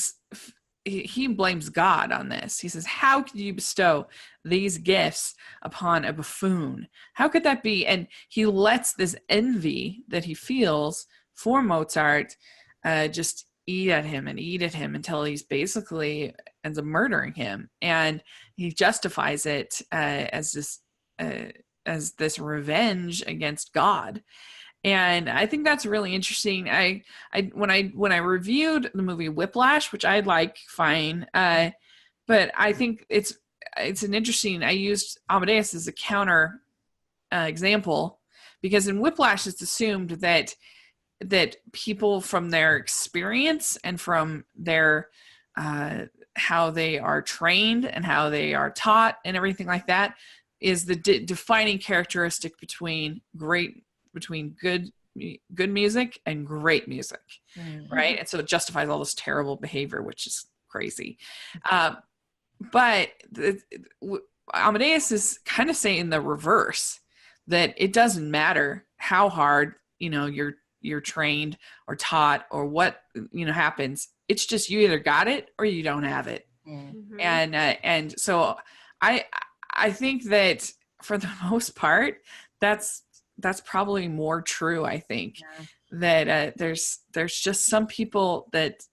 Speaker 1: he blames God on this. He says, how could you bestow these gifts upon a buffoon? How could that be? And he lets this envy that he feels for Mozart just eat at him until he's basically ends up murdering him. And he justifies it as this revenge against God. And I think that's really interesting. When I reviewed the movie Whiplash, which I like fine, but I think it's an interesting. I used Amadeus as a counter example, because in Whiplash it's assumed that people from their experience and from their how they are trained and how they are taught and everything like that is the defining characteristic between good music and great music, right? And so it justifies all this terrible behavior, which is crazy. But Amadeus is kind of saying the reverse, that it doesn't matter how hard you're trained or taught or what happens. It's just you either got it or you don't have it. Mm-hmm. And so I think that for the most part, that's probably more true. I think that there's just some people that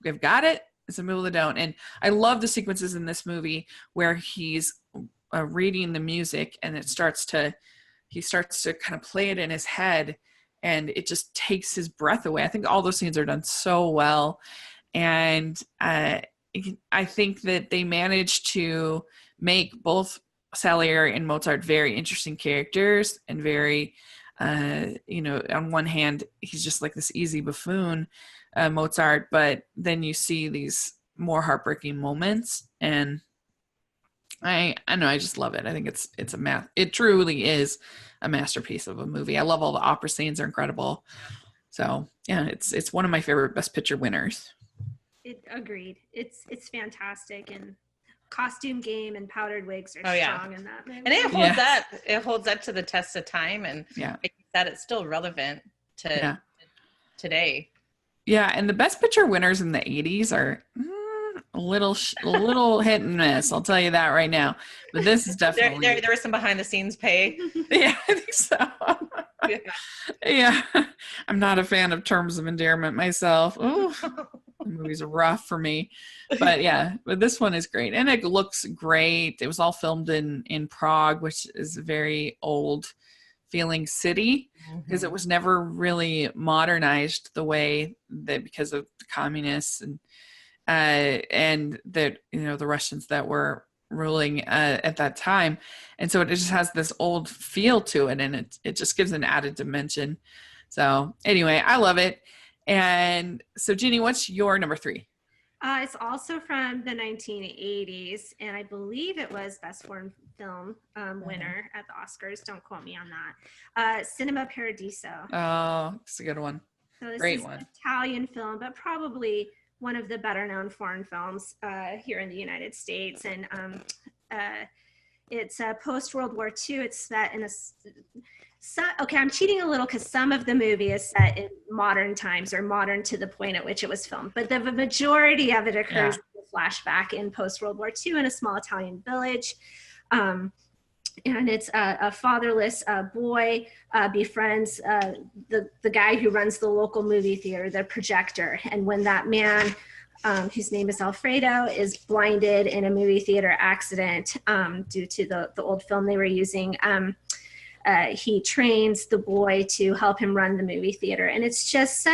Speaker 1: have got it and some people that don't. And I love the sequences in this movie where he's reading the music and he starts to kind of play it in his head, and it just takes his breath away. I think all those scenes are done so well. And I think that they managed to make both Salieri and Mozart very interesting characters, and very, on one hand, he's just like this easy buffoon, Mozart, but then you see these more heartbreaking moments, and I know, I just love it. I think it truly is a masterpiece of a movie. I love all the opera scenes; they're incredible. So yeah, it's one of my favorite Best Picture winners.
Speaker 3: Agreed. It's fantastic, and costume game and powdered wigs are strong in that movie.
Speaker 2: And it holds up to the test of time, and like you said, it's still relevant to today. Yeah,
Speaker 1: and the Best Picture winners in the 80s are a little hit and miss. I'll tell you that right now. But this is definitely
Speaker 2: there was some behind the scenes pay.
Speaker 1: Yeah, I think so. Yeah. I'm not a fan of Terms of Endearment myself. Ooh. The movies are rough for me, but this one is great, and it looks great. It was all filmed in Prague, which is a very old feeling city, because it was never really modernized the way that, because of the communists and that the Russians that were ruling at that time. And so it just has this old feel to it, and it just gives an added dimension. So anyway, I love it. And so Ginny, what's your number 3?
Speaker 3: It's also from the 1980s, and I believe it was Best Foreign Film winner at the Oscars. Don't quote me on that. Cinema Paradiso.
Speaker 1: Oh, it's a good one.
Speaker 3: So this
Speaker 1: Great
Speaker 3: is
Speaker 1: one.
Speaker 3: an Italian film, but probably one of the better known foreign films here in the United States. And it's post-World War II. It's set in okay, I'm cheating a little because some of the movie is set in modern times, or modern to the point at which it was filmed. But the majority of it occurs in a flashback in post-World War II in a small Italian village. And it's a fatherless boy befriends the guy who runs the local movie theater, the projector. And when that man, whose name is Alfredo, is blinded in a movie theater accident due to the old film they were using, he trains the boy to help him run the movie theater. And it's just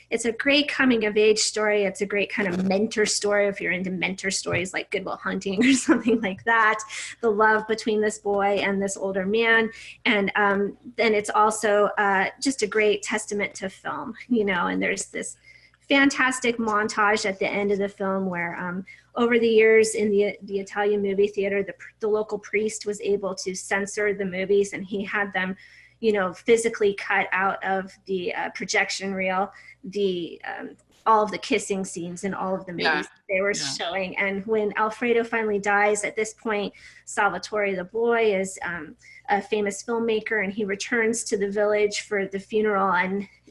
Speaker 3: it's a great coming of age story. It's a great kind of mentor story if you're into mentor stories like Good Will Hunting or something like that. The love between this boy and this older man. And then it's also just a great testament to film, and there's this fantastic montage at the end of the film where over the years in the Italian movie theater, the local priest was able to censor the movies, and he had them, physically cut out of the projection reel all of the kissing scenes in all of the movies they were showing. And when Alfredo finally dies, at this point, Salvatore, the boy, is a famous filmmaker, and he returns to the village for the funeral,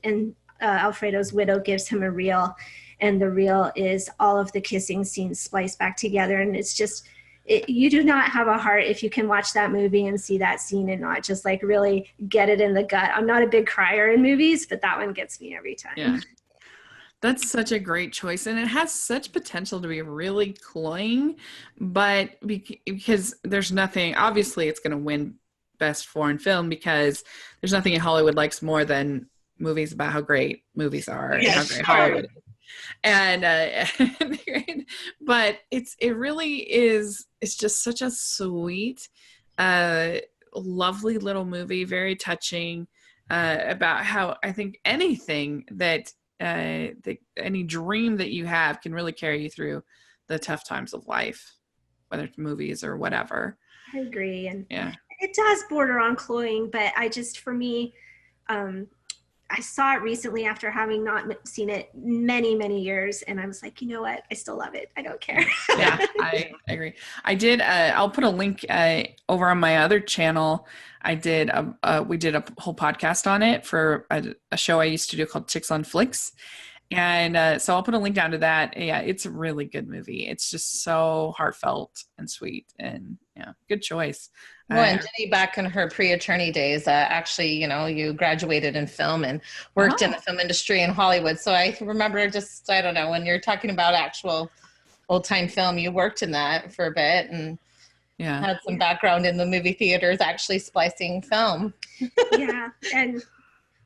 Speaker 3: and Alfredo's widow gives him a reel, and the reel is all of the kissing scenes spliced back together. And it's just, you do not have a heart if you can watch that movie and see that scene and not just like really get it in the gut. I'm not a big crier in movies, but that one gets me every time.
Speaker 1: Yeah. That's such a great choice, and it has such potential to be really cloying, but because there's nothing, obviously it's going to win Best Foreign Film because there's nothing in Hollywood likes more than movies about how great movies are and how great Hollywood is. And but it really is, it's just such a sweet, lovely little movie, very touching, about how I think anything that any dream that you have can really carry you through the tough times of life, whether it's movies or whatever.
Speaker 3: I agree. And it does border on cloying, but for me, I saw it recently after having not seen it many, many years. And I was like, you know what? I still love it. I don't care.
Speaker 1: Yeah, I agree. I did. I'll put a link over on my other channel. We did a whole podcast on it for a show I used to do called Chicks on Flicks. And so I'll put a link down to that. Yeah, it's a really good movie. It's just so heartfelt and sweet, and good choice.
Speaker 2: Well, and Ginny, back in her pre-attorney days, actually, you graduated in film and worked in the film industry in Hollywood. So I remember I don't know, when you're talking about actual old-time film, you worked in that for a bit and had some background in the movie theaters, actually splicing film.
Speaker 3: Yeah, and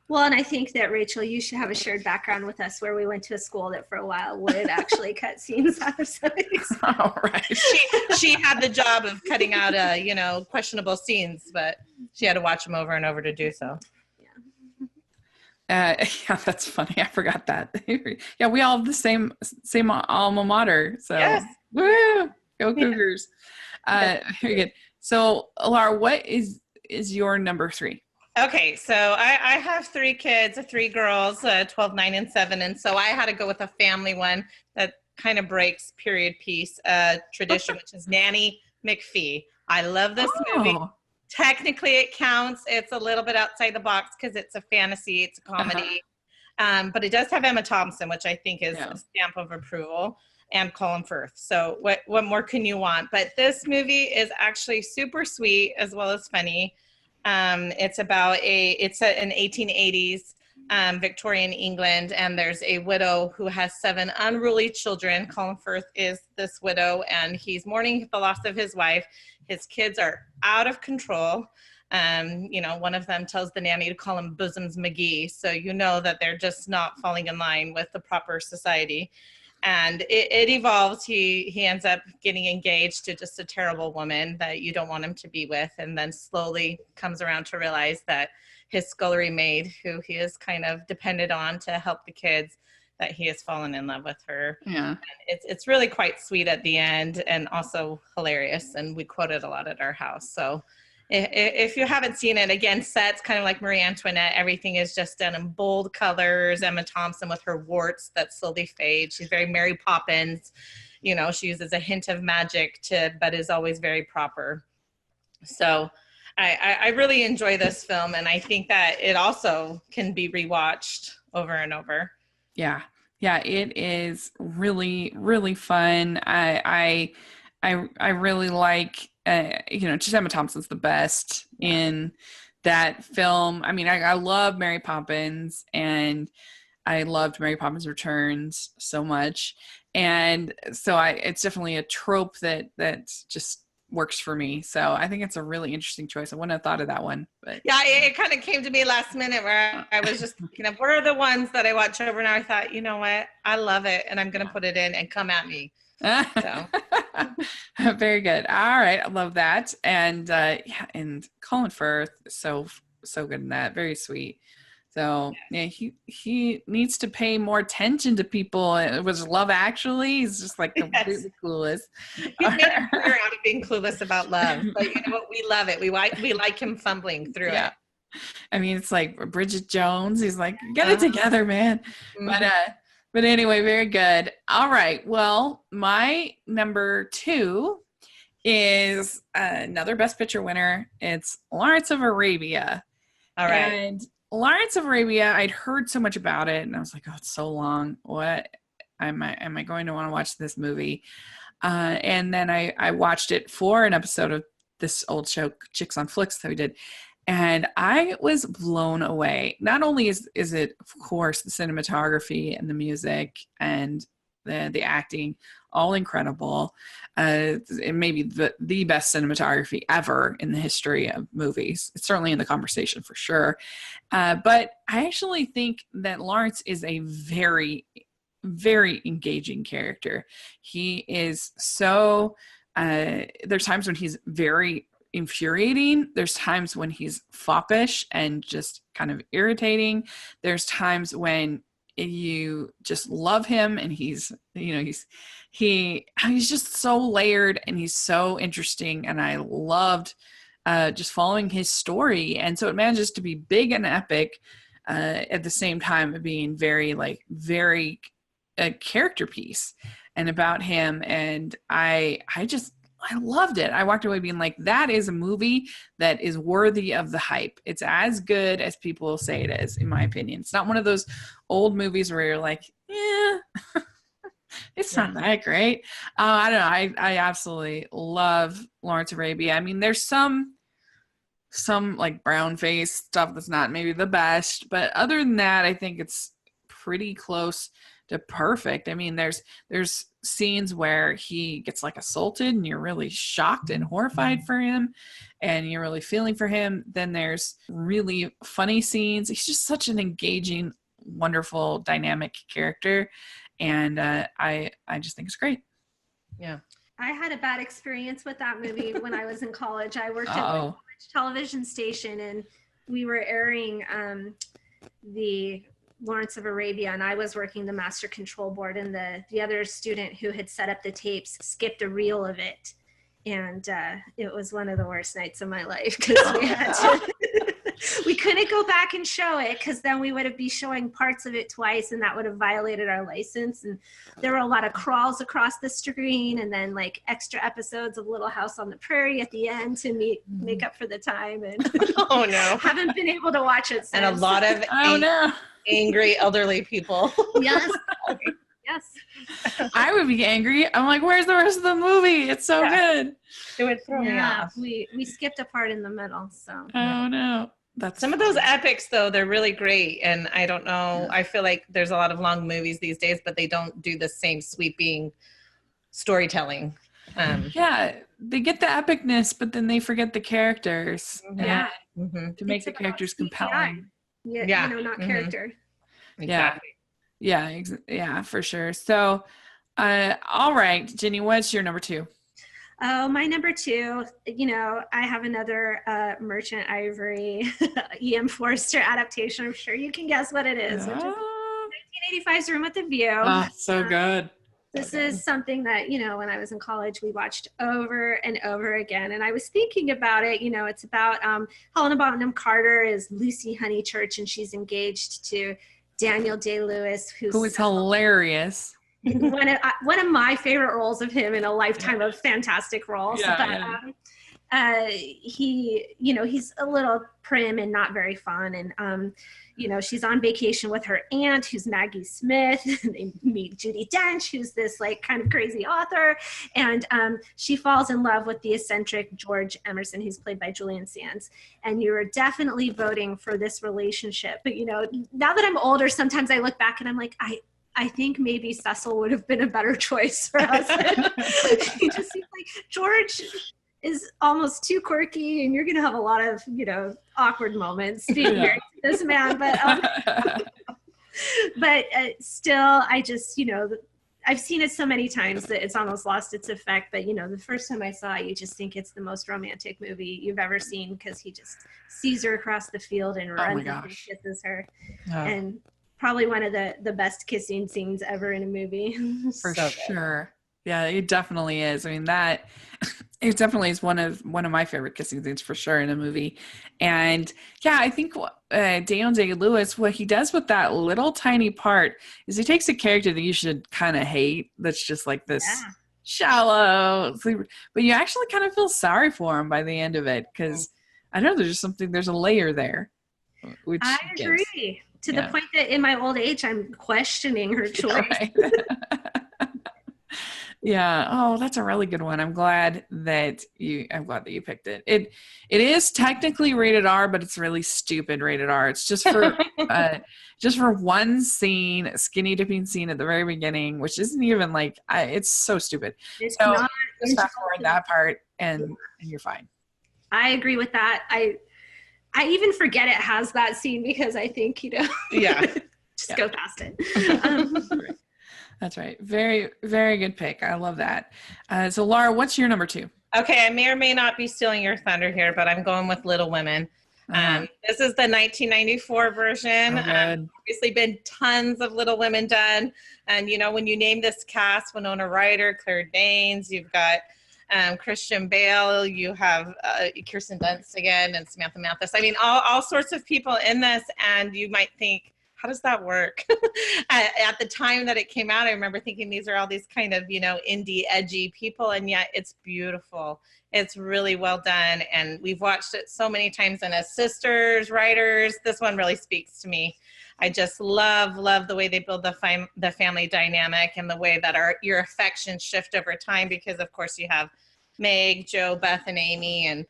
Speaker 3: I think that, Rachel, you should have a shared background with us where we went to a school that for a while would actually cut scenes out of somebody's.
Speaker 1: Oh, right.
Speaker 2: She had the job of cutting out, questionable scenes, but she had to watch them over and over to do so.
Speaker 1: Yeah, that's funny. I forgot that. Yeah, we all have the same alma mater. So, yes. Woo! Go Cougars. Very good. So, Laura, what is your number 3?
Speaker 2: Okay, so I have 3 kids, 3 girls, 12, 9, and 7. And so I had to go with a family one that kind of breaks period piece tradition, which is Nanny McPhee. I love this movie. Technically, it counts. It's a little bit outside the box because it's a fantasy. It's a comedy. But it does have Emma Thompson, which I think is a stamp of approval, and Colin Firth. So what more can you want? But this movie is actually super sweet as well as funny. It's about it's set in 1880s Victorian England, and there's a widow who has 7 unruly children. Colin Firth is this widow, and he's mourning the loss of his wife. His kids are out of control. One of them tells the nanny to call him Bosoms McGee, so that they're just not falling in line with the proper society. And it evolves. He ends up getting engaged to just a terrible woman that you don't want him to be with, and then slowly comes around to realize that his scullery maid, who he is kind of dependent on to help the kids, that he has fallen in love with her.
Speaker 1: Yeah.
Speaker 2: And it's really quite sweet at the end, and also hilarious. And we quote it a lot at our house. So if you haven't seen it, again, sets kind of like Marie Antoinette. Everything is just done in bold colors. Emma Thompson with her warts that slowly fade. She's very Mary Poppins. You know, she uses a hint of magic but is always very proper. So I really enjoy this film, and I think that it also can be rewatched over and over.
Speaker 1: Yeah. Yeah, it is really, really fun. I really like, just Emma Thompson's the best in that film. I mean, I love Mary Poppins, and I loved Mary Poppins Returns so much. And so it's definitely a trope that just works for me. So I think it's a really interesting choice. I wouldn't have thought of that one, but
Speaker 2: yeah, it kind of came to me last minute where I was just thinking of what are the ones that I watch over, and I thought, you know what, I love it, and I'm going to put it in and come at me. So.
Speaker 1: Very good. All right, I love that. And and Colin Firth, so good in that. Very sweet. So yeah, he needs to pay more attention to people. It was Love Actually. He's just like completely clueless.
Speaker 2: He's made a career out of being clueless about love, but you know what? We love it. We like him fumbling through it.
Speaker 1: I mean, it's like Bridget Jones. He's like, get it together, man. Mm-hmm. But anyway, very good. All right. Well, my number 2 is another Best Picture winner. It's Lawrence of Arabia.
Speaker 2: All right.
Speaker 1: And Lawrence of Arabia, I'd heard so much about it, and I was like, oh, it's so long. What am I going to want to watch this movie? And then I watched it for an episode of this old show, Chicks on Flicks, that we did. And I was blown away. Not only is it, of course, the cinematography and the music and the acting, all incredible. It may be the best cinematography ever in the history of movies. It's certainly in the conversation for sure. But I actually think that Lawrence is a very, very engaging character. He is so, there's times when he's very infuriating. There's times when he's foppish and just kind of irritating. There's times when you just love him, and he's just so layered, and he's so interesting, and I loved just following his story. And so it manages to be big and epic at the same time of being very a character piece and about him. And I loved it. I walked away being like, that is a movie that is worthy of the hype. It's as good as people say it is, in my opinion. It's not one of those old movies where you're like, yeah, it's not that great. I don't know. I absolutely love Lawrence of Arabia. I mean, there's some like brown face stuff that's not maybe the best, but other than that, I think it's pretty close to perfect. I mean, there's scenes where he gets like assaulted, and you're really shocked and horrified for him, and you're really feeling for him. Then there's really funny scenes. He's just such an engaging, wonderful, dynamic character, and I just think it's great.
Speaker 2: Yeah.
Speaker 3: I had a bad experience with that movie when I was in college. I worked at a college television station, and we were airing the Lawrence of Arabia, and I was working the master control board, and the other student who had set up the tapes skipped a reel of it, and it was one of the worst nights of my life, because we couldn't go back and show it, because then we would be showing parts of it twice, and that would have violated our license. And there were a lot of crawls across the screen, and then like extra episodes of Little House on the Prairie at the end to make up for the time. And
Speaker 2: oh no,
Speaker 3: haven't been able to watch it since.
Speaker 2: And a lot of angry elderly people.
Speaker 3: Yes. Yes.
Speaker 1: I would be angry. I'm like, where's the rest of the movie? It's so good.
Speaker 2: It would throw me off.
Speaker 3: We skipped a part in the middle. So.
Speaker 1: Oh no. That's
Speaker 2: some of those epics though, they're really great. And I don't know, I feel like there's a lot of long movies these days, but they don't do the same sweeping storytelling.
Speaker 1: They get the epicness, but then they forget the characters.
Speaker 3: Yeah.
Speaker 1: To make the characters compelling.
Speaker 3: Yeah. Not character.
Speaker 2: Exactly.
Speaker 1: Yeah, for sure. So, All right, Ginny, what's your number 2?
Speaker 3: Oh, my number 2, I have another Merchant Ivory E.M. Forster adaptation. I'm sure you can guess what it is, which is 1985's Room with a View.
Speaker 1: Oh, so good.
Speaker 3: This is something that, when I was in college, we watched over and over again. And I was thinking about it, it's about Helena Bonham Carter is Lucy Honeychurch, and she's engaged to Daniel Day-Lewis, who is
Speaker 1: hilarious.
Speaker 3: one of my favorite roles of him in a lifetime of fantastic roles. He's a little prim and not very fun. And, she's on vacation with her aunt, who's Maggie Smith. They meet Judi Dench, who's this like kind of crazy author. And she falls in love with the eccentric George Emerson, who's played by Julian Sands. And you're definitely voting for this relationship. But, now that I'm older, sometimes I look back and I'm like, I think maybe Cecil would have been a better choice for us. He just seems like George is almost too quirky, and you're going to have a lot of, awkward moments being married to this man. But still, I just, I've seen it so many times that it's almost lost its effect. But, the first time I saw it, you just think it's the most romantic movie you've ever seen, because he just sees her across the field and runs and kisses her. Oh. And probably one of the best kissing scenes ever in a movie.
Speaker 1: For sure. Yeah, it definitely is. I mean, it definitely is one of my favorite kissing scenes for sure in a movie. And yeah, I think Daniel Day-Lewis, what he does with that little tiny part is he takes a character that you should kind of hate, that's just like this shallow, but you actually kind of feel sorry for him by the end of it, because I don't know, there's a layer there. Which
Speaker 3: I agree. To the point that in my old age, I'm questioning her choice. Right.
Speaker 1: Yeah. Oh, that's a really good one. I'm glad that you picked it. It is technically rated R, but it's really stupid rated R. It's just for one scene, skinny dipping scene at the very beginning, which isn't even like, it's so stupid. It's so just fast forward that part and you're fine. I
Speaker 3: agree with that. I even forget it has that scene, because I think, just go past it.
Speaker 1: That's right. Very, very good pick. I love that. So Laura, what's your number 2?
Speaker 2: Okay. I may or may not be stealing your thunder here, but I'm going with Little Women. This is the 1994 version. Obviously been tons of Little Women done. And, when you name this cast, Winona Ryder, Claire Danes, you've got Christian Bale, you have Kirsten Dunst again, and Samantha Mathis. I mean, all sorts of people in this, and you might think, how does that work? At the time that it came out, I remember thinking these are all these kind of, indie, edgy people, and yet it's beautiful. It's really well done, and we've watched it so many times, and as sisters, writers, this one really speaks to me. I just love the way they build the family dynamic, and the way that your affections shift over time, because of course you have Meg, Jo, Beth, and Amy, and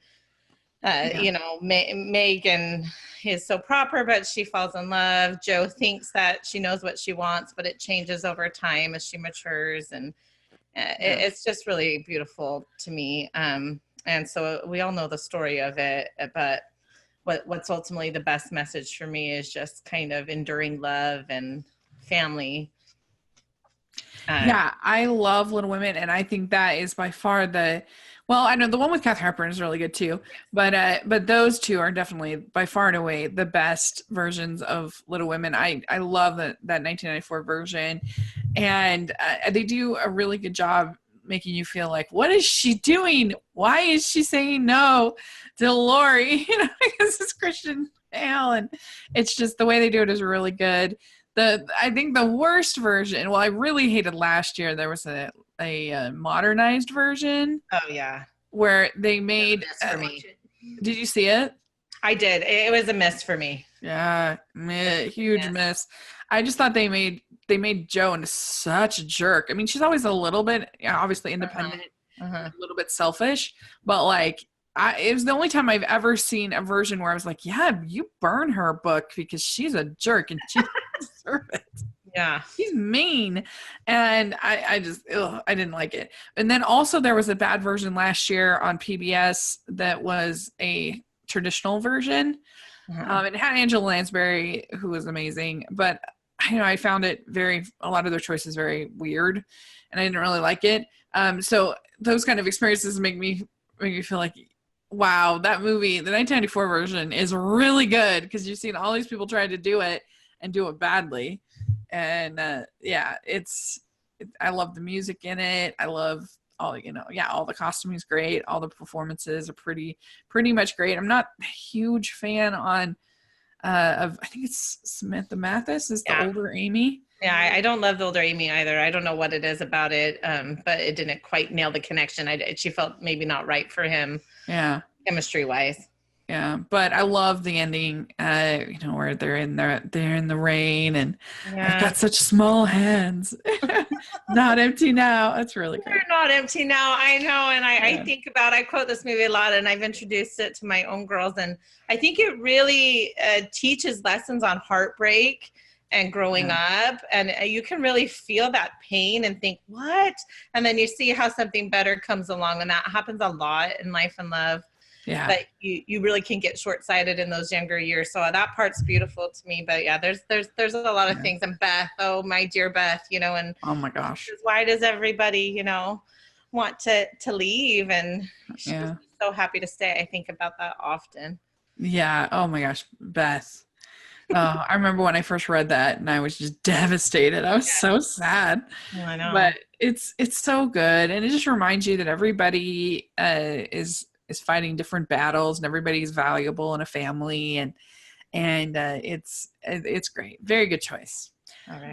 Speaker 2: Megan is so proper, but she falls in love. Jo thinks that she knows what she wants, but it changes over time as she matures, and it's just really beautiful to me. And so we all know the story of it, but what's ultimately the best message for me is just kind of enduring love and family.
Speaker 1: I love Little Women, and I think that is by far I know the one with Katharine Hepburn is really good too, but those two are definitely by far and away the best versions of Little Women. I love that 1994 version, and they do a really good job making you feel like, what is she doing? Why is she saying no to Laurie? Because it's Christian Bale, and it's just the way they do it is really good. I think the worst version, I really hated last year, there was a modernized version.
Speaker 2: Oh yeah.
Speaker 1: Where they made
Speaker 2: for me.
Speaker 1: Did you see it?
Speaker 2: I did. It was a miss for me.
Speaker 1: Yeah, huge miss. I just thought they made Jo into such a jerk. I mean, she's always a little bit, obviously independent, a little bit selfish, but it was the only time I've ever seen a version where I was like, yeah, you burn her book, because she's a jerk and she doesn't deserve it.
Speaker 2: Yeah.
Speaker 1: He's mean. And I didn't like it. And then also there was a bad version last year on PBS that was a traditional version. It had Angela Lansbury, who was amazing, but I found it a lot of their choices very weird, and I didn't really like it. So those kind of experiences make me feel like, wow, that movie, the 1994 version, is really good, because you've seen all these people try to do it and do it badly. And I love the music in it. I love all the costuming is great. All the performances are pretty much great. I'm not a huge fan of, I think it's Samantha Mathis is the older Amy.
Speaker 2: Yeah, I don't love the older Amy either. I don't know what it is about it, but it didn't quite nail the connection. She felt maybe not right for him.
Speaker 1: Yeah,
Speaker 2: chemistry wise.
Speaker 1: Yeah, but I love the ending. Where they're in the rain, and I've got such small hands. Not empty now. That's really great.
Speaker 2: They're not empty now. I know, and I quote this movie a lot, and I've introduced it to my own girls, and I think it really teaches lessons on heartbreak and growing up, and you can really feel that pain and think, what? And then you see how something better comes along, and that happens a lot in life and love. Yeah. But you really can get short-sighted in those younger years. So that part's beautiful to me. But yeah, there's a lot of things. And Beth, oh my dear Beth, and
Speaker 1: oh my gosh,
Speaker 2: why does everybody, want to leave? And she's so happy to stay. I think about that often.
Speaker 1: Yeah. Oh my gosh, Beth. Oh, I remember when I first read that, and I was just devastated. I was so sad.
Speaker 2: Oh, I know.
Speaker 1: But it's so good, and it just reminds you that everybody is fighting different battles, and everybody's valuable in a family, and it's great. Very good choice.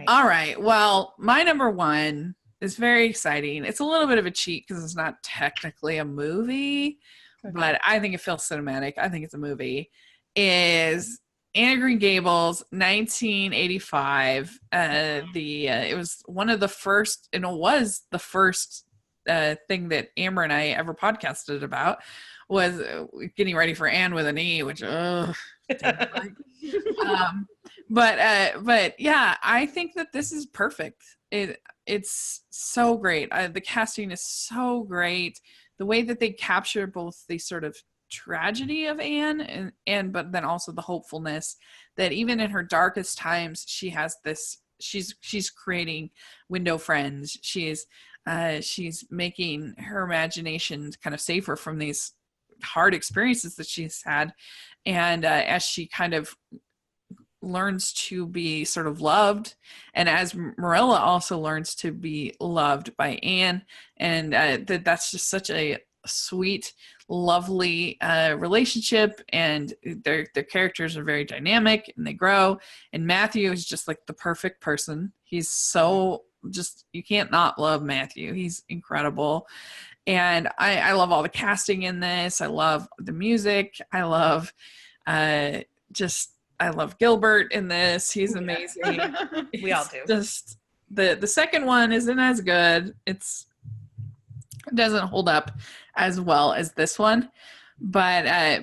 Speaker 1: All right. Well, my number one is very exciting. It's a little bit of a cheat because it's not technically a movie, but I think it feels cinematic. I think it's a movie. Is Anne of Green Gables, 1985. It was one of the first, and it was the first thing that Amber and I ever podcasted about, was getting ready for Anne with an E, which but yeah, I think that this is perfect. It's so great. The casting is so great. The way that they capture both the sort of tragedy of Anne and but then also the hopefulness that even in her darkest times she has this. She's creating window friends. She's making her imagination kind of safer from these hard experiences that she's had. And as she kind of learns to be sort of loved, and as Marilla also learns to be loved by Anne, and that's just such a sweet, lovely relationship, and their characters are very dynamic and they grow. And Matthew is just like the perfect person. He's so you can't not love Matthew. He's incredible. And I love all the casting in this. I love the music. I love I love Gilbert in this. He's amazing.
Speaker 2: We all do.
Speaker 1: Just the second one isn't as good. It doesn't hold up as well as this one, but I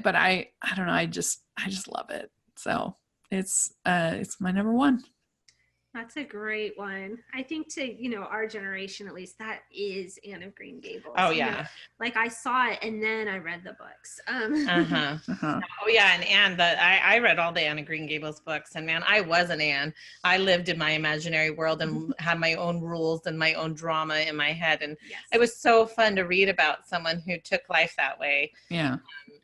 Speaker 1: don't know. I just love it. So it's my number one.
Speaker 3: That's a great one. I think to, our generation, at least, that is Anne of Green Gables.
Speaker 2: Oh, yeah.
Speaker 3: Like I saw it and then I read the books.
Speaker 2: Oh, yeah. And I read all the Anne of Green Gables books, and man, I was an Anne. I lived in my imaginary world and had my own rules and my own drama in my head. And it was so fun to read about someone who took life that way.
Speaker 1: Yeah.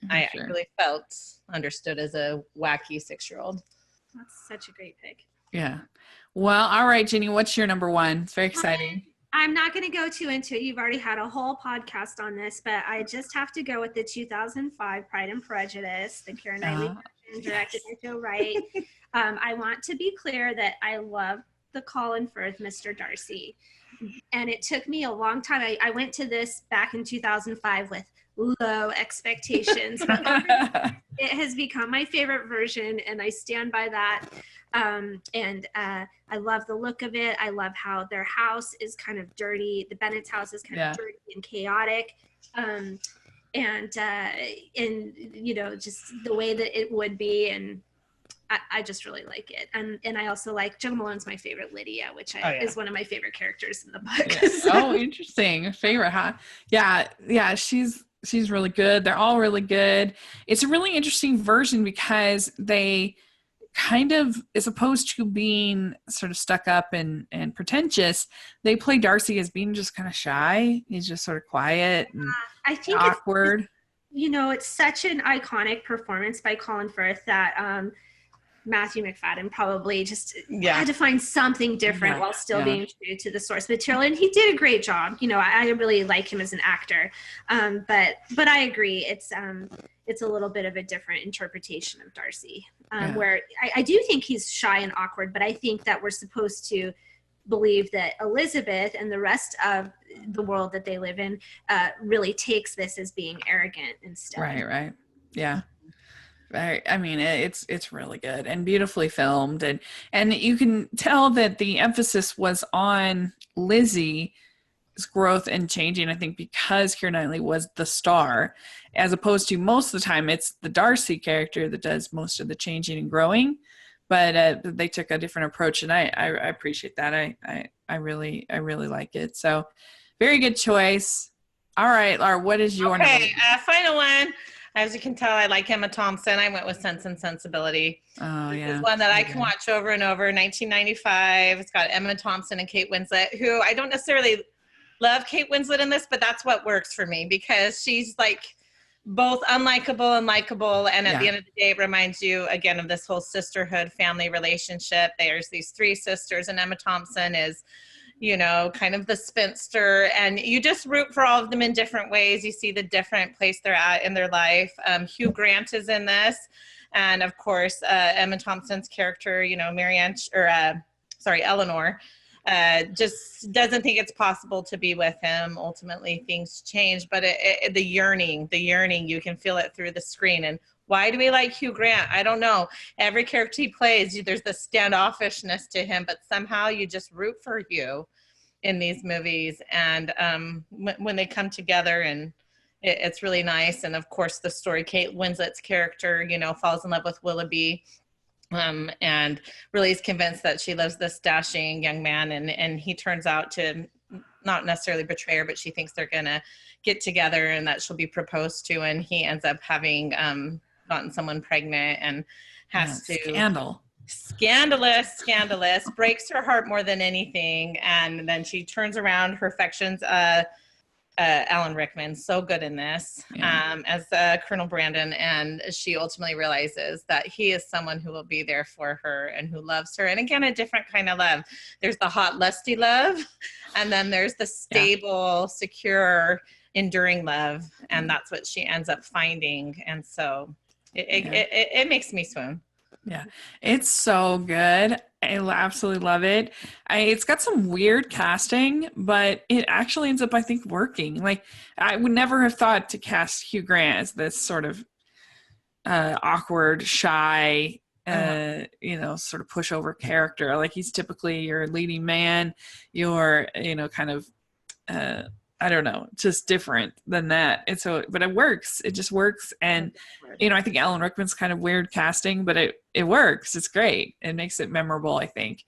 Speaker 3: I
Speaker 2: really felt understood as a wacky 6-year-old.
Speaker 3: That's such a great pick.
Speaker 1: Yeah. Well, all right, Ginny, what's your number one? It's very exciting.
Speaker 3: I'm not going to go too into it. You've already had a whole podcast on this, but I just have to go with the 2005 Pride and Prejudice, the Keira Knightley version, directed by Joe Wright. I want to be clear that I love the Colin Firth, Mr. Darcy. And it took me a long time. I went to this back in 2005 with low expectations. But it has become my favorite version, and I stand by that. I love the look of it. I love how their house is kind of dirty. The Bennett's house is kind of dirty and chaotic. Just the way that it would be. And I just really like it. And I also like Jo Malone's my favorite Lydia, which is one of my favorite characters in the book.
Speaker 1: Yeah. Oh, interesting. Favorite, huh? Yeah. She's really good. They're all really good. It's a really interesting version because they kind of, as opposed to being sort of stuck up and pretentious, they play Darcy as being just kind of shy. He's just sort of quiet and
Speaker 3: I think
Speaker 1: awkward.
Speaker 3: It's such an iconic performance by Colin Firth that Matthew McFadden probably just had to find something different while still being true to the source material, and he did a great job. I really like him as an actor, but I agree, it's a little bit of a different interpretation of Darcy, where I do think he's shy and awkward, but I think that we're supposed to believe that Elizabeth and the rest of the world that they live in really takes this as being arrogant instead.
Speaker 1: Right. Yeah. I mean, it's really good and beautifully filmed, and you can tell that the emphasis was on Lizzie's growth and changing, I think, because Keira Knightley was the star, as opposed to most of the time it's the Darcy character that does most of the changing and growing. But they took a different approach, and I appreciate that. I really like it. So very good choice. All right, Laura, what is your
Speaker 2: number? Final one. As you can tell, I like Emma Thompson. I went with Sense and Sensibility.
Speaker 1: Oh, yeah.
Speaker 2: This is one that I can watch over and over. 1995. It's got Emma Thompson and Kate Winslet, who I don't necessarily love Kate Winslet in this, but that's what works for me because she's like both unlikable and likable. And at the end of the day, it reminds you again of this whole sisterhood family relationship. There's these three sisters, and Emma Thompson is, kind of the spinster, and you just root for all of them in different ways. You see the different place they're at in their life. Hugh Grant is in this. And of course, Emma Thompson's character, Eleanor, just doesn't think it's possible to be with him. Ultimately, things change, but the yearning, you can feel it through the screen. And why do we like Hugh Grant? I don't know. Every character he plays, there's this standoffishness to him, but somehow you just root for Hugh in these movies. And when they come together, and it's really nice. And of course, the story, Kate Winslet's character, falls in love with Willoughby, and really is convinced that she loves this dashing young man. And he turns out to not necessarily betray her, but she thinks they're going to get together and that she'll be proposed to. And he ends up having gotten someone pregnant and has to scandalous, breaks her heart more than anything. And then she turns around her affections. Alan Rickman, so good in this, as Colonel Brandon, and she ultimately realizes that he is someone who will be there for her and who loves her. And again, a different kind of love. There's the hot, lusty love, and then there's the stable, secure, enduring love, and that's what she ends up finding. And so it makes me swoon.
Speaker 1: Yeah, it's so good. I absolutely love it. It's got some weird casting, but it actually ends up, I think, working. Like, I would never have thought to cast Hugh Grant as this sort of awkward, shy, sort of pushover character. Like, he's typically your leading man, your, kind of, I don't know, just different than that. And so, but it works. It just works. And, I think Alan Rickman's kind of weird casting, but it works. It's great. It makes it memorable, I think.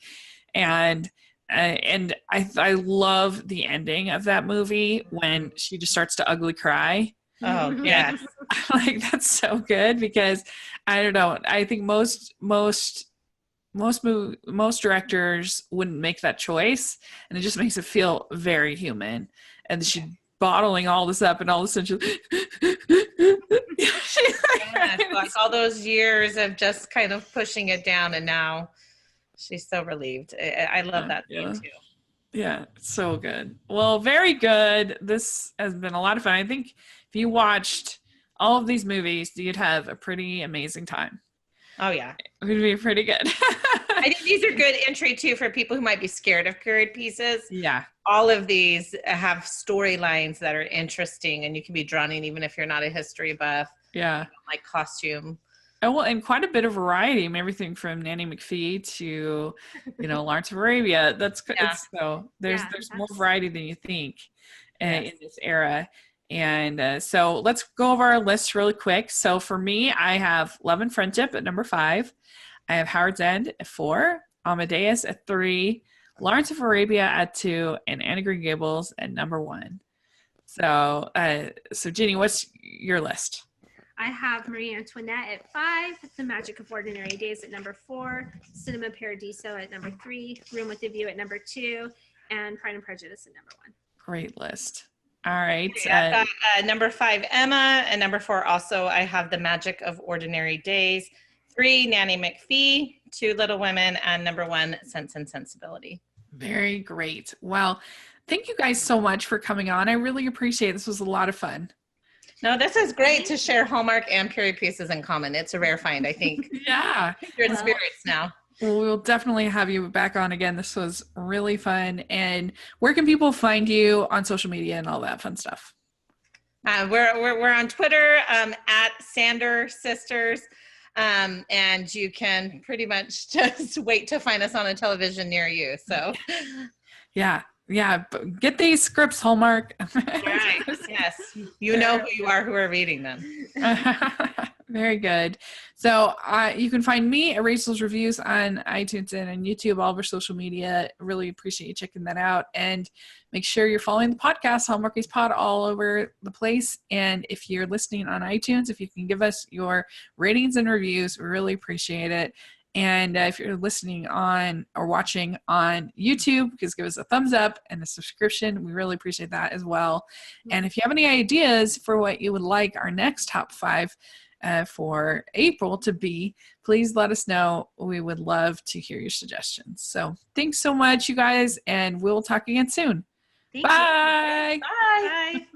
Speaker 1: And I love the ending of that movie when she just starts to ugly cry.
Speaker 2: Oh, yes.
Speaker 1: Like, that's so good because I don't know. I think most directors wouldn't make that choice, and it just makes it feel very human. And she's bottling all this up, and all of a sudden
Speaker 2: like all those years of just kind of pushing it down, and now she's so relieved. I love that scene too.
Speaker 1: Yeah, so good. Well, very good. This has been a lot of fun. I think if you watched all of these movies, you'd have a pretty amazing time.
Speaker 2: Oh, yeah.
Speaker 1: It would be pretty good.
Speaker 2: I think these are good entry, too, for people who might be scared of period pieces.
Speaker 1: Yeah.
Speaker 2: All of these have storylines that are interesting, and you can be drawn in even if you're not a history buff.
Speaker 1: Yeah.
Speaker 2: Like costume.
Speaker 1: Oh, well, and quite a bit of variety. I mean, everything from Nanny McPhee to, Lawrence of Arabia. That's good.
Speaker 2: Yeah.
Speaker 1: So there's more variety than you think in this era. And so let's go over our list really quick. So for me, I have Love and Friendship at number 5. I have Howard's End at 4, Amadeus at 3, Lawrence of Arabia at 2, and Anne of Green Gables at number 1. So, Ginny, what's your list?
Speaker 3: I have Marie Antoinette at 5, The Magic of Ordinary Days at number 4, Cinema Paradiso at number 3, Room with a View at number 2, and Pride and Prejudice at number 1.
Speaker 1: Great list. All right.
Speaker 2: I've got number 5, Emma, and number 4 also I have The Magic of Ordinary Days, 3, Nanny McPhee, 2, Little Women, and number 1, Sense and Sensibility.
Speaker 1: Very great. Well, thank you guys so much for coming on. I really appreciate it. This was a lot of fun.
Speaker 2: No, this is great to share Hallmark and period pieces in common. It's a rare find, I think.
Speaker 1: Yeah.
Speaker 2: You're in spirits now.
Speaker 1: We'll definitely have you back on again. This was really fun. And where can people find you on social media and all that fun stuff?
Speaker 2: We're on Twitter at Sander Sisters. And you can pretty much just wait to find us on a television near you. So
Speaker 1: yeah. Get these scripts, Hallmark.
Speaker 2: Right. Yes. You know who you are who are reading them.
Speaker 1: Very good. So you can find me at Rachel's Reviews on iTunes and on YouTube, all of our social media. Really appreciate you checking that out. And make sure you're following the podcast, Hallmarkies Pod, all over the place. And if you're listening on iTunes, if you can give us your ratings and reviews, we really appreciate it. And if you're listening on or watching on YouTube, just give us a thumbs up and a subscription. We really appreciate that as well. And if you have any ideas for what you would like our next top 5 for April to be, please let us know. We would love to hear your suggestions. So thanks so much, you guys, and we'll talk again soon.
Speaker 3: Thank
Speaker 1: Bye.
Speaker 3: you. Bye.